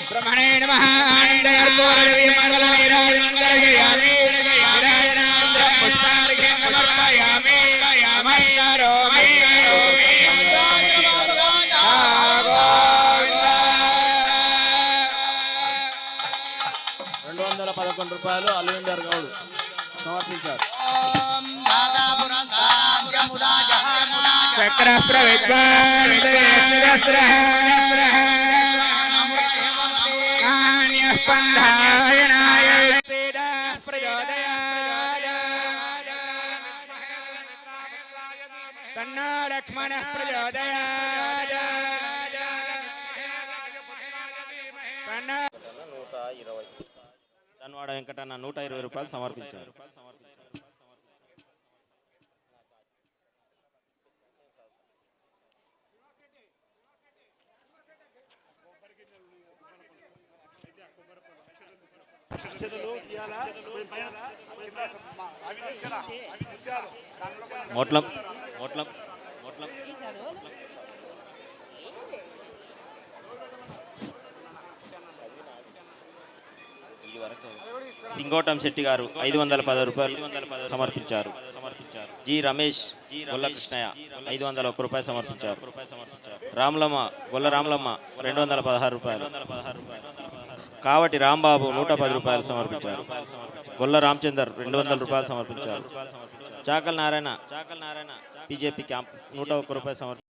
ब्रह्मणे नमः आनंदयर्तोरवि मंगल नीराज मंगल गयामि विराजनान्द्र पुष्पार्घ्यं समर्पयामि नमस्कारो 11 రూపాయలు అల్లుందర్ గౌడ్ సమర్పించారు. ఓం దాదా పురస్తాద్యముదాయ చక్ర ప్రవిద్వాన్ స్పందాయనాయ సీదా ప్రయోదయాయ తన్నా లక్ష్మణ ప్రచోదయాయ తన్నా ధన్వాడ వెంకటన్న 120 రూపాయలు సమర్పించారు. మోట్లం మోట్లం మోట్లం సింగోటం శెట్టి గారు 510 రూపాయలు సమర్పించారు. జి రమేష్ గొల్ల కృష్ణయ్య 501 రూపాయలు సమర్పించారు. రామ్లమ్మ గొల్ల రామ్లమ్మ 216 రూపాయలు. కావటి రాంబాబు 110 రూపాయలు సమర్పించారు. గొల్ల రామచందర్ 200 రూపాయలు సమర్పించారు. చాకల్ నారాయణ బీజేపీ క్యాంప్ 101 రూపాయలు సమర్పించారు.